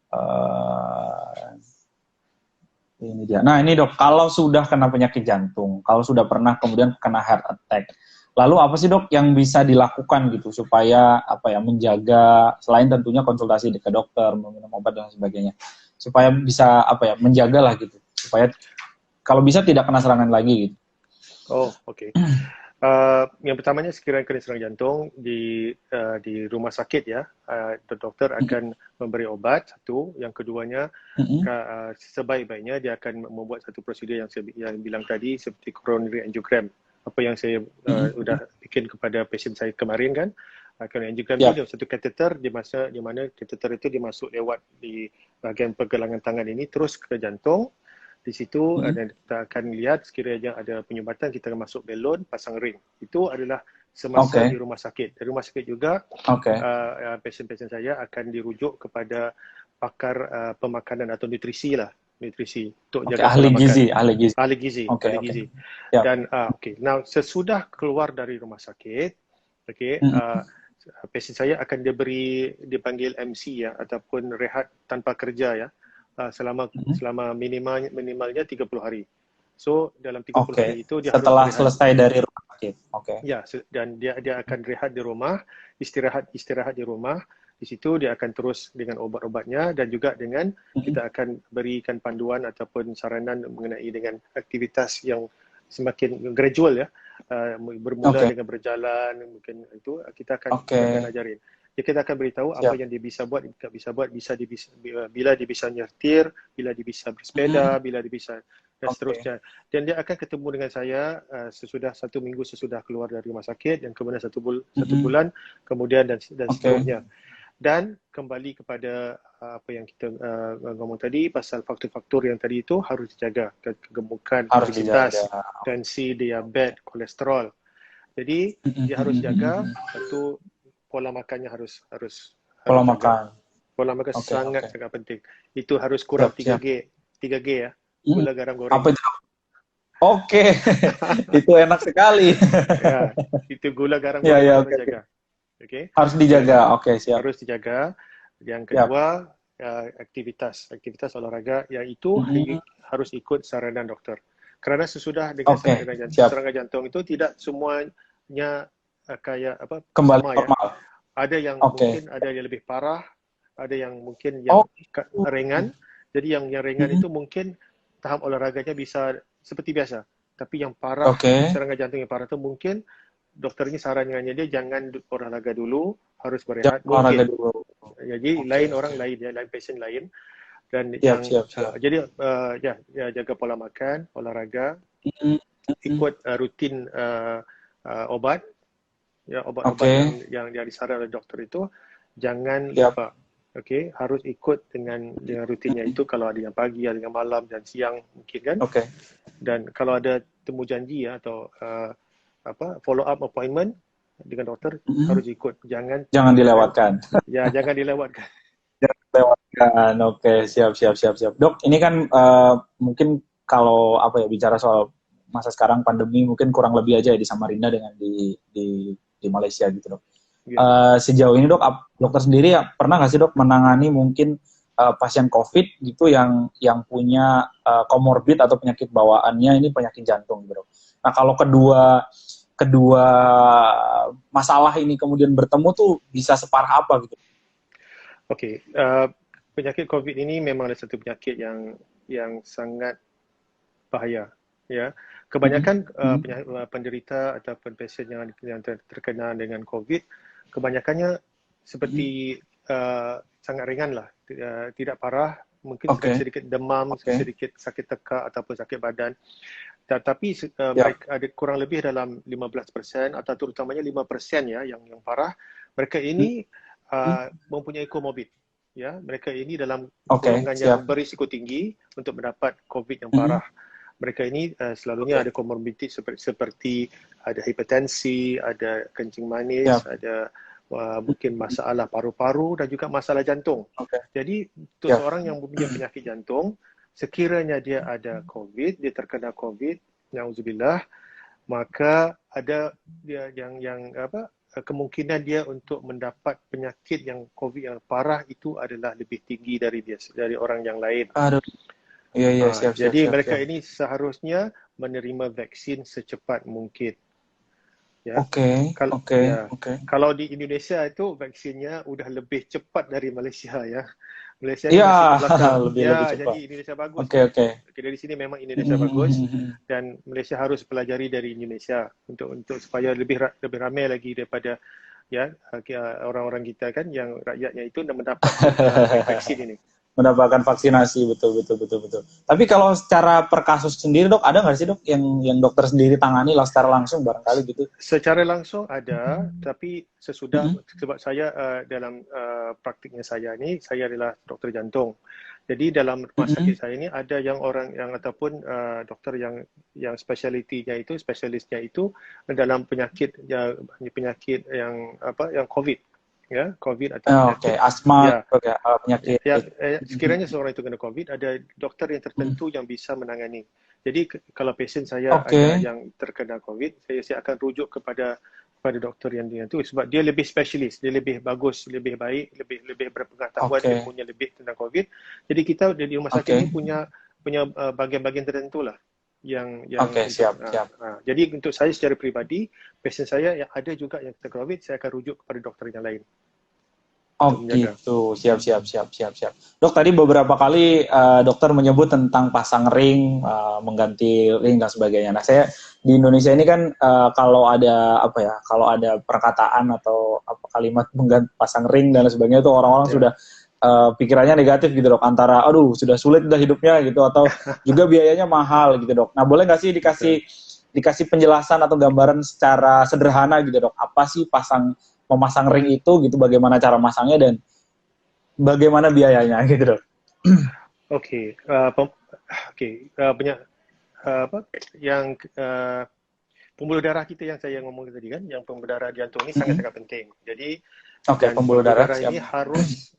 Ini dia. Nah ini dok, kalau sudah kena penyakit jantung, kalau sudah pernah kemudian kena heart attack, lalu apa sih dok yang bisa dilakukan gitu supaya apa ya menjaga, selain tentunya konsultasi ke dokter, meminum obat dan sebagainya, supaya bisa apa ya menjaga lah gitu, supaya kalau bisa tidak kena serangan lagi gitu. Oh, oke. Yang pertamanya sekiranya kena serangan jantung di rumah sakit ya, dokter akan memberi obat satu. Yang keduanya, sebaik-baiknya dia akan membuat satu prosedur yang bilang tadi seperti coronary angiogram. Apa yang saya sudah bikin kepada pasien saya kemarin kan. Coronary angiogram itu satu kateter di mana kateter itu dimasuk lewat di bahagian pergelangan tangan ini terus ke jantung. Di situ kita akan lihat sekiranya ada penyumbatan, kita akan masuk belon, pasang ring. Itu adalah semasa di rumah sakit. Di rumah sakit juga, pasien-pasien saya akan dirujuk kepada pakar pemakanan atau nutrisi lah. Nutrisi untuk jaga pola makan. Ahli gizi. Dan now sesudah keluar dari rumah sakit, pasien saya akan dipanggil MC ya, ataupun rehat tanpa kerja ya. Selama minimalnya 30 hari. So dalam 30 hari itu dia setelah harus selesai dari rumah sakit. Ya, dan dia akan rehat di rumah, istirahat di rumah. Di situ dia akan terus dengan obat-obatnya dan juga dengan kita akan berikan panduan ataupun saranan mengenai dengan aktivitas yang semakin gradual ya. Bermula dengan berjalan, mungkin itu kita akan ajarin. Kita akan beritahu apa yang dia bisa buat, tidak bisa buat, bila dia bisa nyetir, bila dia bisa bersepeda, bila dia bisa dan seterusnya. Dan dia akan ketemu dengan saya sesudah 1 minggu sesudah keluar dari rumah sakit dan kemudian 1 bulan kemudian dan seterusnya. Dan kembali kepada apa yang kita ngomong tadi pasal faktor-faktor yang tadi itu harus dijaga, kegemukan, obesitas, tensi, diabetes, kolesterol. Jadi dia harus jaga satu. Pola makannya harus pola makan. Pola makan sangat penting. Itu harus kurang 3G ya. Gula, garam, goreng. Apa itu? Itu enak sekali. Ya, itu gula, garam, goreng harus dijaga. Harus dijaga. Siap. Harus dijaga. Yang kedua, aktivitas olahraga yang itu harus ikut saranan dokter. Karena sesudah dengan serangan jantung itu tidak semuanya kayak apa kembali sama normal. Ya. Ada yang mungkin ada yang lebih parah, ada yang mungkin yang ringan. Jadi yang ringan itu mungkin tahap olahraganya bisa seperti biasa. Tapi yang parah, serangan jantung yang parah itu mungkin dokternya sarannya dia jangan olahraga dulu, harus berehat mungkin. Jadi lain pasien lain. Dan jadi jaga pola makan, olahraga, ikut rutin obat. Ya, obat-obat yang disarankan oleh dokter itu jangan lupa. Harus ikut dengan rutinnya itu kalau ada yang pagi, ada yang malam dan siang mungkin kan. Dan kalau ada temu janji ya atau follow up appointment dengan dokter harus ikut. Jangan dilewatkan. Ya, jangan dilewatkan. Siap. Dok, ini kan mungkin kalau bicara soal masa sekarang pandemi mungkin kurang lebih aja ya di Samarinda dengan di Malaysia gitu dok. Sejauh ini dok, dokter sendiri pernah nggak sih dok menangani mungkin pasien COVID gitu yang punya komorbid atau penyakit bawaannya ini penyakit jantung gitu dok. Nah kalau kedua masalah ini kemudian bertemu tuh bisa separah apa gitu? Penyakit COVID ini memang ada satu penyakit yang sangat bahaya ya. Kebanyakan penderita ataupun pasien yang terkena dengan COVID, kebanyakannya seperti sangat ringan lah, tidak parah, mungkin sedikit demam, sedikit sakit tekak ataupun sakit badan. Tapi mereka ada kurang lebih dalam 15% atau terutamanya 5% ya yang parah. Mereka ini mempunyai komorbid. Ya, mereka ini dalam golongan yang berisiko tinggi untuk mendapat COVID yang parah. Mereka ini selalunya ada komorbiditi seperti ada hipertensi, ada kencing manis, ada mungkin masalah paru-paru dan juga masalah jantung. Jadi untuk seorang yang mempunyai penyakit jantung, sekiranya dia ada COVID, dia terkena COVID, na'udzubillah, maka ada dia yang kemungkinan dia untuk mendapat penyakit yang COVID yang parah itu adalah lebih tinggi dari orang yang lain. Aduh, iya, siap. Jadi mereka ini seharusnya menerima vaksin secepat mungkin. Ya. Oke. Kalau di Indonesia itu vaksinnya udah lebih cepat dari Malaysia ya. Malaysia Iya, masih di belakang. lebih cepat. Jadi Indonesia bagus. Oke. Dari sini memang Indonesia bagus dan Malaysia harus pelajari dari Indonesia untuk supaya lebih ramai lagi daripada ya orang-orang kita kan yang rakyatnya itu mendapat vaksin ini. Mendapatkan vaksinasi, betul. Tapi kalau secara per kasus sendiri dok, ada nggak sih dok yang dokter sendiri tangani lah secara langsung barangkali gitu? Secara langsung ada, tapi sesudah sebab saya dalam praktiknya saya adalah dokter jantung. Jadi dalam rumah sakit saya ini ada yang orang yang ataupun dokter yang spesialisnya itu dalam penyakit yang COVID. Ya, COVID atau penyakit asma, penyakit. Sekiranya seorang itu kena COVID, ada dokter yang tertentu yang bisa menangani. Jadi kalau pasien saya ada yang terkena COVID, saya akan rujuk kepada dokter yang itu sebab dia lebih spesialis, dia lebih bagus, lebih baik, lebih berpengetahuan, dia punya lebih tentang COVID. Jadi kita di rumah sakit ini punya bagian-bagian tertentu lah yang siap. Jadi untuk saya secara peribadi, pasien saya yang ada juga yang terkena COVID, saya akan rujuk kepada dokter yang lain. Gitu, siap. Dok, tadi beberapa kali dokter menyebut tentang pasang ring, mengganti ring dan sebagainya. Nah, saya di Indonesia ini kan kalau ada perkataan atau kalimat mengganti pasang ring dan sebagainya itu orang-orang sudah pikirannya negatif gitu dok, antara aduh sudah sulit udah hidupnya gitu atau juga biayanya mahal gitu dok. Nah, boleh nggak sih dikasih penjelasan atau gambaran secara sederhana gitu dok, apa sih memasang ring itu gitu, bagaimana cara masangnya dan bagaimana biayanya gitu dok? Pembuluh darah kita yang saya ngomong tadi kan, yang pembuluh darah jantung ini sangat-sangat penting. Jadi pembuluh darah ini harus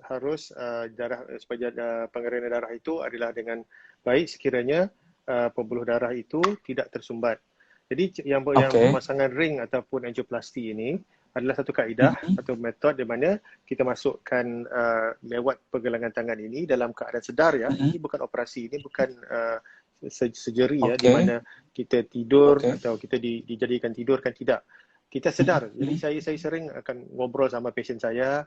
supaya pengiriman darah itu adalah dengan baik sekiranya pembuluh darah itu tidak tersumbat. Jadi yang pemasangan ring ataupun angioplasti ini adalah satu kaedah atau metode di mana kita masukkan lewat pergelangan tangan ini dalam keadaan sedar ya. Ini bukan operasi, ini bukan surgery ya, di mana kita tidur atau kita dijadikan tidur, kan tidak. Kita sedar. Jadi saya sering akan ngobrol sama pasien saya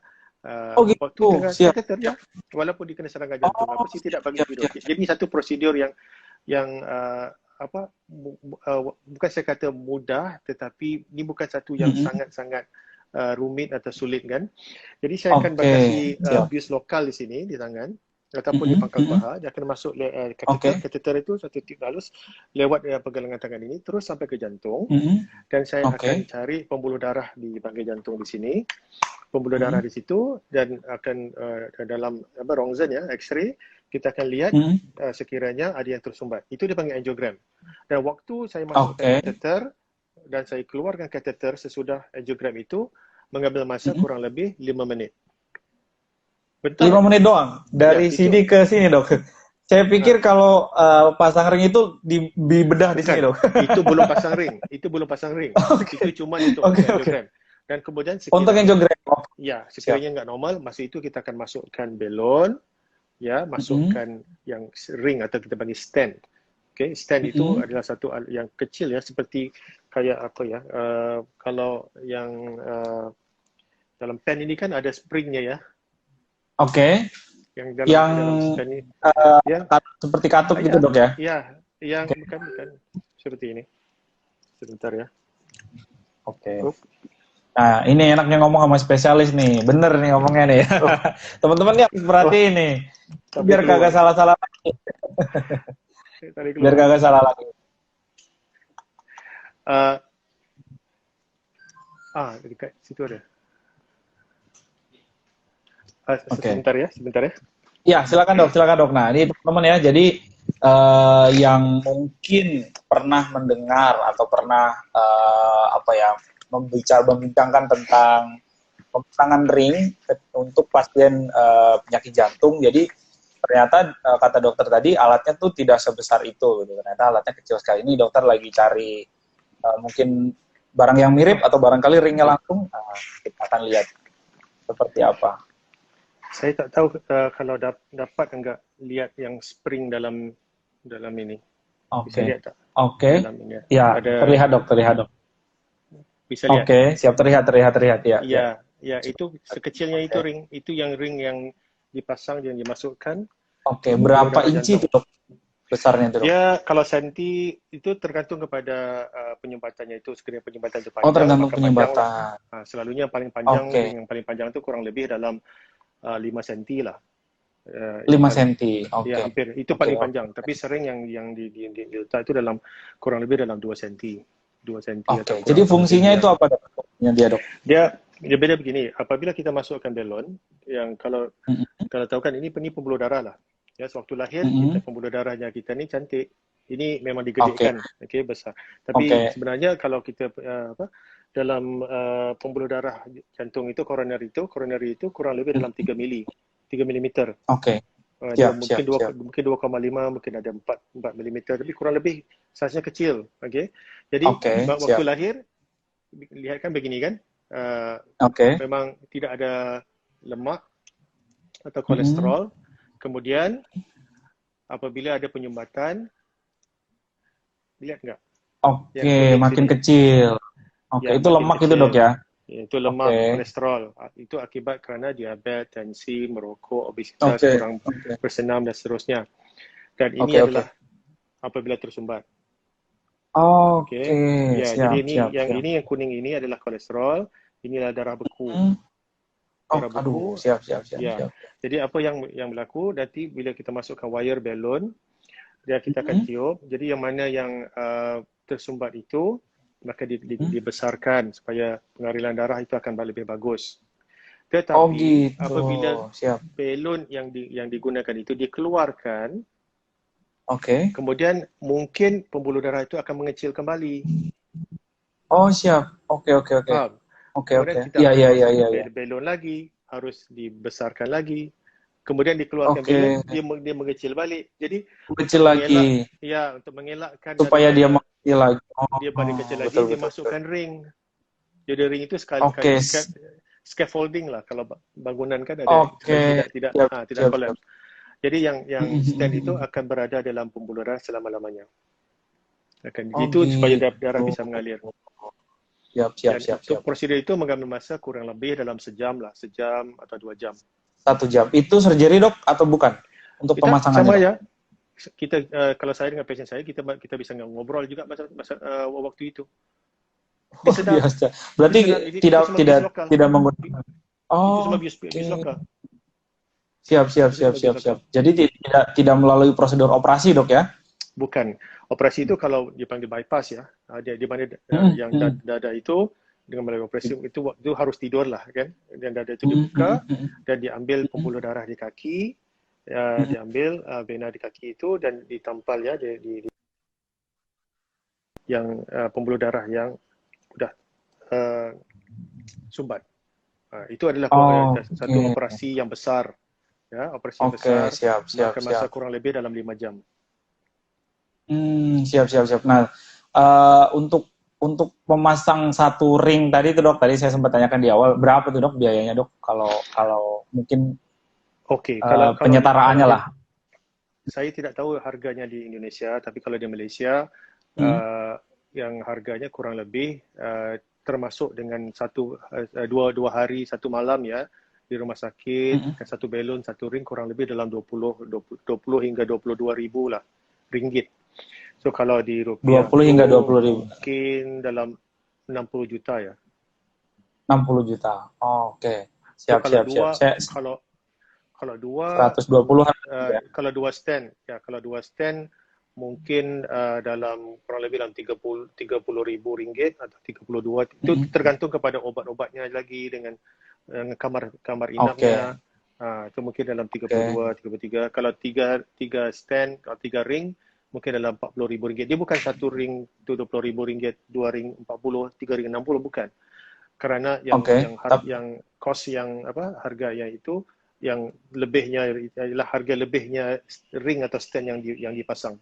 waktu kateter ya, walaupun dia kena serangan jantung, apa sih tidak bagi tidur. Jadi satu prosedur yang bukan saya kata mudah, tetapi ini bukan satu yang sangat-sangat rumit atau sulit kan. Jadi saya akan bagi bius lokal di sini di tangan ataupun di pangkal paha. Dia akan masuk kateter itu satu tip halus lewat pergelangan tangan ini terus sampai ke jantung. Dan saya akan cari pembuluh darah di bahagian jantung di sini, pembuluh darah di situ, dan akan dalam rongsen ya, X-ray, kita akan lihat sekiranya ada yang tersumbat. Itu dipanggil angiogram. Dan waktu saya masukkan kateter dan saya keluarkan kateter sesudah angiogram itu mengambil masa kurang lebih 5 menit. Bentar. 5 menit doang? Dari sini ke sini dok? Saya pikir kalau pasang ring itu dibedah di sini dok? Itu belum pasang ring. Itu cuma untuk angiogram. Dan kemudian untuk angiogram? Ya, sekiranya nggak normal, masa itu kita akan masukkan belon, ya, masukkan yang ring atau kita panggil stand. Stand itu adalah satu yang kecil ya, seperti kayak apa ya, kalau yang dalam pen ini kan ada springnya ya. Yang dalam stand ini, seperti katup gitu dok ya? Iya, yang bukan seperti ini. Sebentar ya. Nah, ini enaknya ngomong sama spesialis nih. Bener nih ngomongnya nih. Teman-teman nih perhatiin nih. Biar kagak salah-salah lagi. Biar kagak salah lagi. Dekat situ ada. Sebentar ya. Ya, silakan dok. Nah, ini teman-teman ya. Jadi yang mungkin pernah mendengar atau pernah membincangkan tentang pemasangan ring untuk pasien penyakit jantung. Jadi ternyata kata dokter tadi alatnya tuh tidak sebesar itu gitu. Ternyata alatnya kecil sekali. Ini dokter lagi cari mungkin barang yang mirip atau barangkali ringnya langsung, kita akan lihat seperti apa. Saya tak tahu kalau dapat enggak lihat yang spring dalam ini. Bisa Oke. lihat tak? Oke. Dalam ini. Ya, Ada, terlihat dok. bisa lihat? Oke, siap, terlihat ya. Ya, itu sekecilnya itu ring. Itu yang ring yang dipasang dan dimasukkan Oke, ke pembuluh berapa darah inci itu jantung. dok? Besarnya itu dok? Dia kalau senti itu tergantung kepada penyumbatannya itu. Sekiranya penyumbatan itu Oh, panjang, tergantung maka panjang lah. penyumbatan. Selalunya yang paling panjang, Oke, ring yang paling panjang itu kurang lebih dalam 5 cm lah. 5 Paling, cm. ya Oke. hampir. Itu Oke, paling oke. panjang. Tapi sering yang diletak itu dalam kurang lebih dalam 2 cm. 2 cm atau Oke, jadi kurang fungsinya lebihnya. itu apa dok? Fungsinya dia dok? Dia beda begini. Apabila kita masukkan balon, yang kalau Mm-mm. tahu kan ini pembuluh darah lah. Ya, sewaktu lahir kita Mm-mm. pembuluh darahnya kita ni cantik. Ini memang Oke, digedekan, okey, besar. Tapi oke. sebenarnya kalau kita dalam pembuluh darah jantung itu coronary itu kurang lebih dalam 3 mili, 3 milimeter. Oke, Dia siap, siap, siap. mungkin 2,5, mungkin ada 4 milimeter, tapi kurang lebih saiznya kecil, okey. Jadi Oke, waktu siap. lahir lihat kan begini kan, Oke. memang tidak ada lemak atau Mm-mm. kolesterol. Kemudian apabila ada penyumbatan, lihat enggak? Yang Oke, kuning makin sini. kecil. Oke, Ya, itu makin lemak itu dok kecil. ya? Itu lemak, Oke, kolesterol. Itu akibat kerana diabetes, tensi, merokok, obesitas, oke, kurang oke, bersenam dan seterusnya. Dan ini oke, oke. adalah apabila tersumbat. Oke, Okey. Ya, jadi siap, siap, siap. yang kuning ini adalah kolesterol, inilah darah beku. Hmm. Oh, Darah aduh, beku. siap, siap, siap, Ya. siap. Jadi apa yang berlaku nanti bila kita masukkan wire balon, dia kita akan Hmm. tiup. Jadi yang mana yang tersumbat itu, maka Hmm. dibesarkan supaya pengaliran darah itu akan lebih bagus. Oh Tetapi gitu, apabila siap. balon yang digunakan itu dikeluarkan, Oke. kemudian mungkin pembuluh darah itu akan mengecil kembali. Oh siap. Oke, oke, oke. Faham? Oke, Kemudian oke. kita Iya, harus iya, iya, masukkan iya, iya. balon lagi, harus dibesarkan lagi. Kemudian dikeluarkan balon, Oke, dia mengecil balik. Jadi kecil lagi untuk mengelakkan supaya dia daripada mengecil lagi. dia pada kecil Oh, lagi, betul, dia betul, betul. masukkan ring. Jadi ring itu Oke, scaffolding lah, kalau bangunan kan ada supaya oke. Siap, tidak siap, siap. collapse. Jadi yang stand itu Hmm. akan berada dalam pembuluh darah selama-lamanya. Akan Oh itu supaya darah gitu. bisa mengalir. Siap, siap, Dan siap, itu siap. prosedur itu mengambil masa kurang lebih dalam sejam atau 2 jam. 1 jam. Itu surgery dok atau bukan? Untuk Kita pemasangannya sama dok? ya. Kita kalau saya dengan pasien saya, kita bisa ngobrol juga masa waktu itu. Dia Oh sedar. biasa. Dia Berarti sedar. Itu tidak semua tidak bius lokal. tidak menggunakan. Itu semua Oh, bius oke. lokal. Siap, siap, Itu siap, semua bius siap, lokal. siap. Jadi tidak melalui prosedur operasi dok ya? Bukan. Operasi itu kalau dipanggil bypass ya. Di mana yang Hmm. dada itu dengan melalui operasi itu harus tidur lah kan. Dan dada itu Hmm. dibuka Hmm. dan diambil pembuluh darah di kaki, Hmm. diambil vena di kaki itu dan ditampal ya di yang pembuluh darah yang sudah sumbat. Itu adalah satu Oke, operasi yang besar. Ya, operasi yang oke, besar siap, siap, makan masa siap. kurang lebih dalam 5 jam. Siap, siap, siap. Nah, untuk memasang satu ring tadi itu dok, tadi saya sempat tanyakan di awal, berapa tuh dok biayanya dok? Kalau mungkin Okey, penyetaraannya lah. saya tidak tahu harganya di Indonesia, tapi kalau di Malaysia Hmm. yang harganya kurang lebih termasuk dengan dua hari satu malam ya di rumah sakit, Hmm. satu balon, satu ring kurang lebih dalam 20 hingga 22 ribu lah ringgit. So kalau di rupiah 20 hingga tu 20 ribu. mungkin dalam 60 juta ya. 60 juta. Oh, oke. So Siap, siap, siap. Saya kalau dua 120-an ya. kalau dua stand mungkin dalam kurang lebih dalam 30 ribu ringgit atau 32. Itu tergantung kepada obat-obatnya lagi dengan kamar inapnya. Itu mungkin dalam 32, 33. Kalau tiga stand, kalau 3 ring mungkin dalam 40 ribu ringgit. Dia bukan satu ring tu 20 ribu ringgit, 2 ring 40, 3 ring 60, bukan. Kerana yang kos yang harganya itu yang lebihnya adalah harga lebihnya ring atau stand yang dipasang.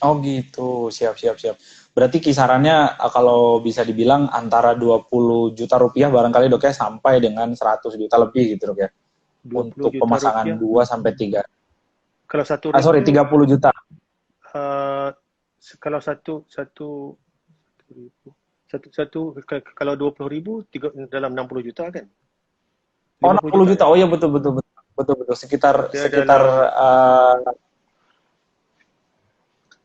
Oh gitu, siap, siap, siap. Berarti kisarannya kalau bisa dibilang antara 20 juta rupiah barangkali dok ya sampai dengan 100 juta lebih gitu dok ya. 20 Untuk juta pemasangan rupiah. 2 sampai 3. Kalau satu ring Sorry, tu 30 juta. uh, kalau satu satu satu satu kalau 20,000 dalam 60 juta kan? Oh 50 60 juta juta. ya? Oh iya betul betul betul. Betul betul sekitar Dia sekitar dalam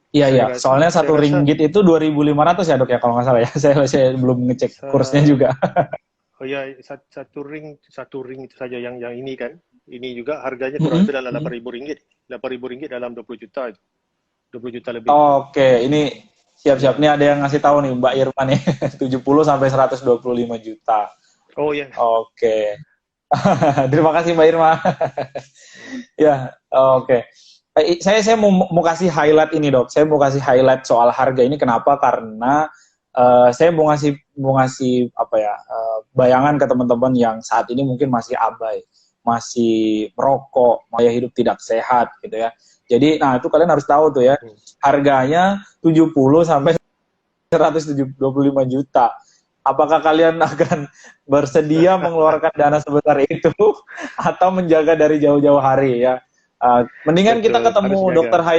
iya iya. Soalnya saya satu rasa ringgit itu 2.500 ya dok ya kalau nggak salah ya. Saya belum ngecek kursnya uh, juga. oh ya satu ring itu saja yang ini kan. Ini juga harganya kurang lebih dalam 8.000 ringgit. 8.000 ringgit dalam 20 juta itu. 20 juta lebih. Oke, ini siap-siap Ya. nih ada yang ngasih tahu nih Mbak Irma nih 70 sampai 125 juta. Oh ya. Oke. Terima kasih Mbak Irma. Ya, oke. Saya mau kasih highlight ini dok. Saya mau kasih highlight soal harga ini kenapa? Karena saya mau ngasih apa ya bayangan ke teman-teman yang saat ini mungkin masih abai, masih merokok, gaya hidup tidak sehat gitu ya. Jadi, nah itu kalian harus tahu tuh ya, harganya 70 sampai 125 juta. Apakah kalian akan bersedia mengeluarkan dana sebesar itu atau menjaga dari jauh-jauh hari ya? Mendingan kita Betul, ketemu harus Dokter jaga.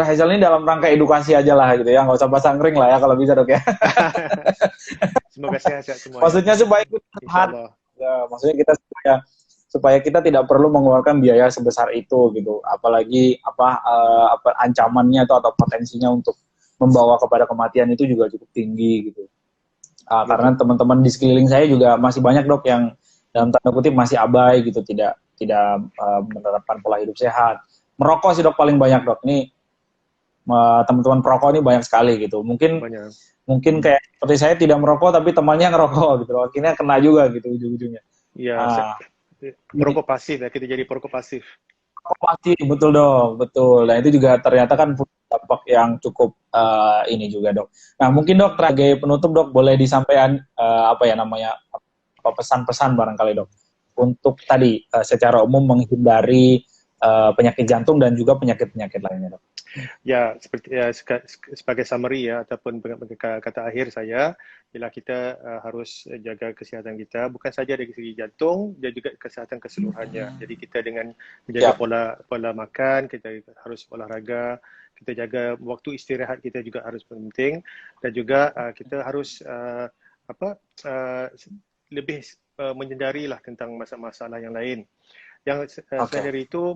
Haizal ini, dalam rangka edukasi aja lah gitu ya, nggak usah pasang ring lah ya kalau bisa dok ya. Semoga sehat-sehat semua ya. Maksudnya supaya kita sehat, Insyaallah. ya, maksudnya kita supaya kita tidak perlu mengeluarkan biaya sebesar itu gitu, apalagi apa ancamannya atau potensinya untuk membawa kepada kematian itu juga cukup tinggi gitu. Karena teman-teman di sekeliling saya juga masih banyak dok yang dalam tanda kutip masih abai gitu, tidak tidak menerapkan pola hidup sehat. Merokok sih dok paling banyak dok. Ini teman-teman perokok ini banyak sekali gitu. Mungkin kayak seperti saya tidak merokok tapi temannya ngerokok gitu. Akhirnya kena juga gitu ujung-ujungnya. Ya, perokok pasif ya, kita jadi perokok pasif. Pasti betul dong, betul. Nah itu juga ternyata kan punya dampak yang cukup ini juga dok. Nah mungkin dok sebagai penutup dok boleh disampaikan apa ya namanya pesan-pesan barangkali dok untuk tadi secara umum menghindari penyakit jantung dan juga penyakit-penyakit lainnya dok. Ya, seperti ya, sebagai summary ya ataupun kata akhir saya, bila kita harus jaga kesihatan kita bukan saja dari segi jantung dan juga kesihatan keseluruhannya. Jadi kita dengan menjaga pola makan, kita harus olahraga, kita jaga waktu istirahat kita juga harus penting dan juga kita harus lebih menyedari lah tentang masalah-masalah yang lain. Yang selain dari itu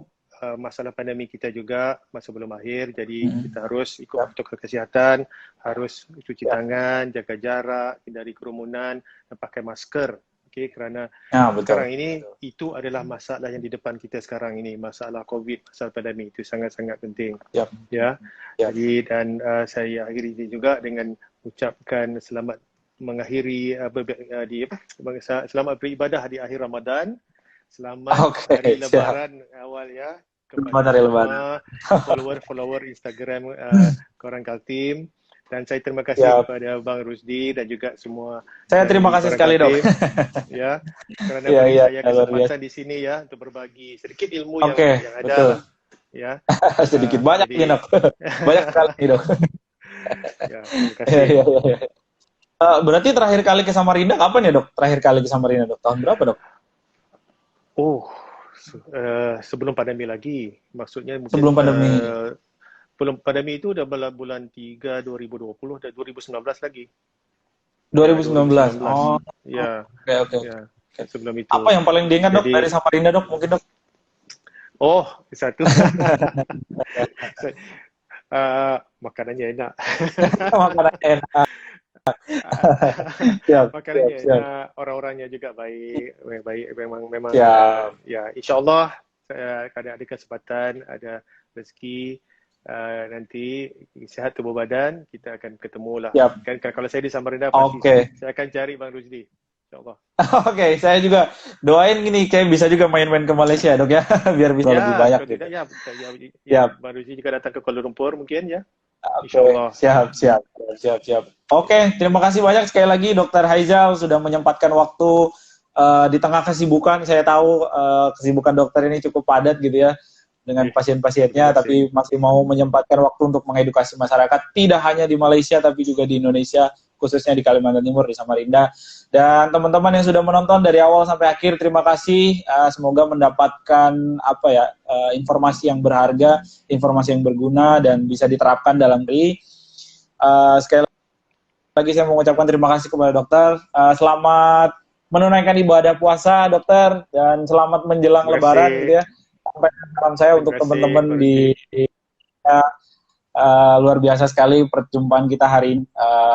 masalah pandemi kita juga masa belum akhir, jadi kita harus ikut protokol kesihatan, harus cuci tangan, jaga jarak, hindari kerumunan, dan pakai masker. Okay, kerana sekarang ini itu adalah masalah yang di depan kita sekarang ini, masalah COVID, masalah pandemi itu sangat-sangat penting. Ya. Jadi dan saya akhiri ini juga dengan ucapkan selamat mengakhiri selamat beribadah di akhir Ramadan. Selamat hari Lebaran awal ya kepada semua follower Instagram korang Kaltim, dan saya terima kasih kepada Bang Rusdi dan juga semua. Saya terima kasih sekali dok. Ya, kerana beri saya kesempatan di sini ya untuk berbagi sedikit ilmu yang ada. Betul. Ya. Sedikit banyak nih dok. Banyak sekali dok. Ya, terima kasih. Berarti terakhir kali ke Samarinda kapan ya dok? Terakhir kali ke Samarinda dok? Tahun berapa dok? Sebelum pandemi lagi. Maksudnya mungkin sebelum pandemi. Belum pandemi itu udah bulan 3 2020 dan 2019 lagi. 2019. Oh. Ya. Oke. Ya. Sebelum itu. Apa yang paling diingat dok dari Samarinda dok? Mungkin dok. Oh, satu. Makanannya enak. Makanannya enak. Makanannya enak, orang-orangnya juga baik memang ya insyaallah ada kesempatan, ada rezeki nanti sihat tubuh badan kita akan ketemu lah. Kan kalau saya di Samarinda pasti saya akan cari Bang Rusdi insyaallah. Oke, saya juga doain gini kayak bisa juga main-main ke Malaysia dok ya biar bisa lebih banyak gitu. Bang Rusdi juga datang ke Kuala Lumpur mungkin ya. Insyaallah. Siap. Oke, terima kasih banyak sekali lagi Dokter Haizal sudah menyempatkan waktu di tengah kesibukan. Saya tahu kesibukan dokter ini cukup padat gitu ya. dengan pasien-pasiennya, tapi masih mau menyempatkan waktu untuk mengedukasi masyarakat, tidak hanya di Malaysia, tapi juga di Indonesia, khususnya di Kalimantan Timur, di Samarinda. Dan teman-teman yang sudah menonton dari awal sampai akhir, terima kasih. Semoga mendapatkan informasi yang berharga, informasi yang berguna, dan bisa diterapkan dalam diri. Sekali lagi saya mengucapkan terima kasih kepada dokter. Selamat menunaikan ibadah puasa, dokter, dan selamat menjelang Lebaran, gitu ya. Sampai salam saya untuk teman-teman di luar biasa sekali perjumpaan kita hari ini.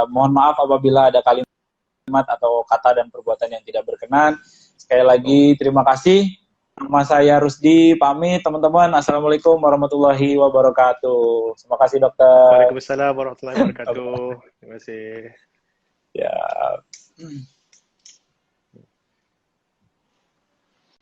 Mohon maaf apabila ada kalimat atau kata dan perbuatan yang tidak berkenan. Sekali lagi terima kasih. Nama saya Rusdi, pamit teman-teman. Assalamualaikum warahmatullahi wabarakatuh. Terima kasih dokter. Waalaikumsalam warahmatullahi wabarakatuh. Terima kasih. Ya.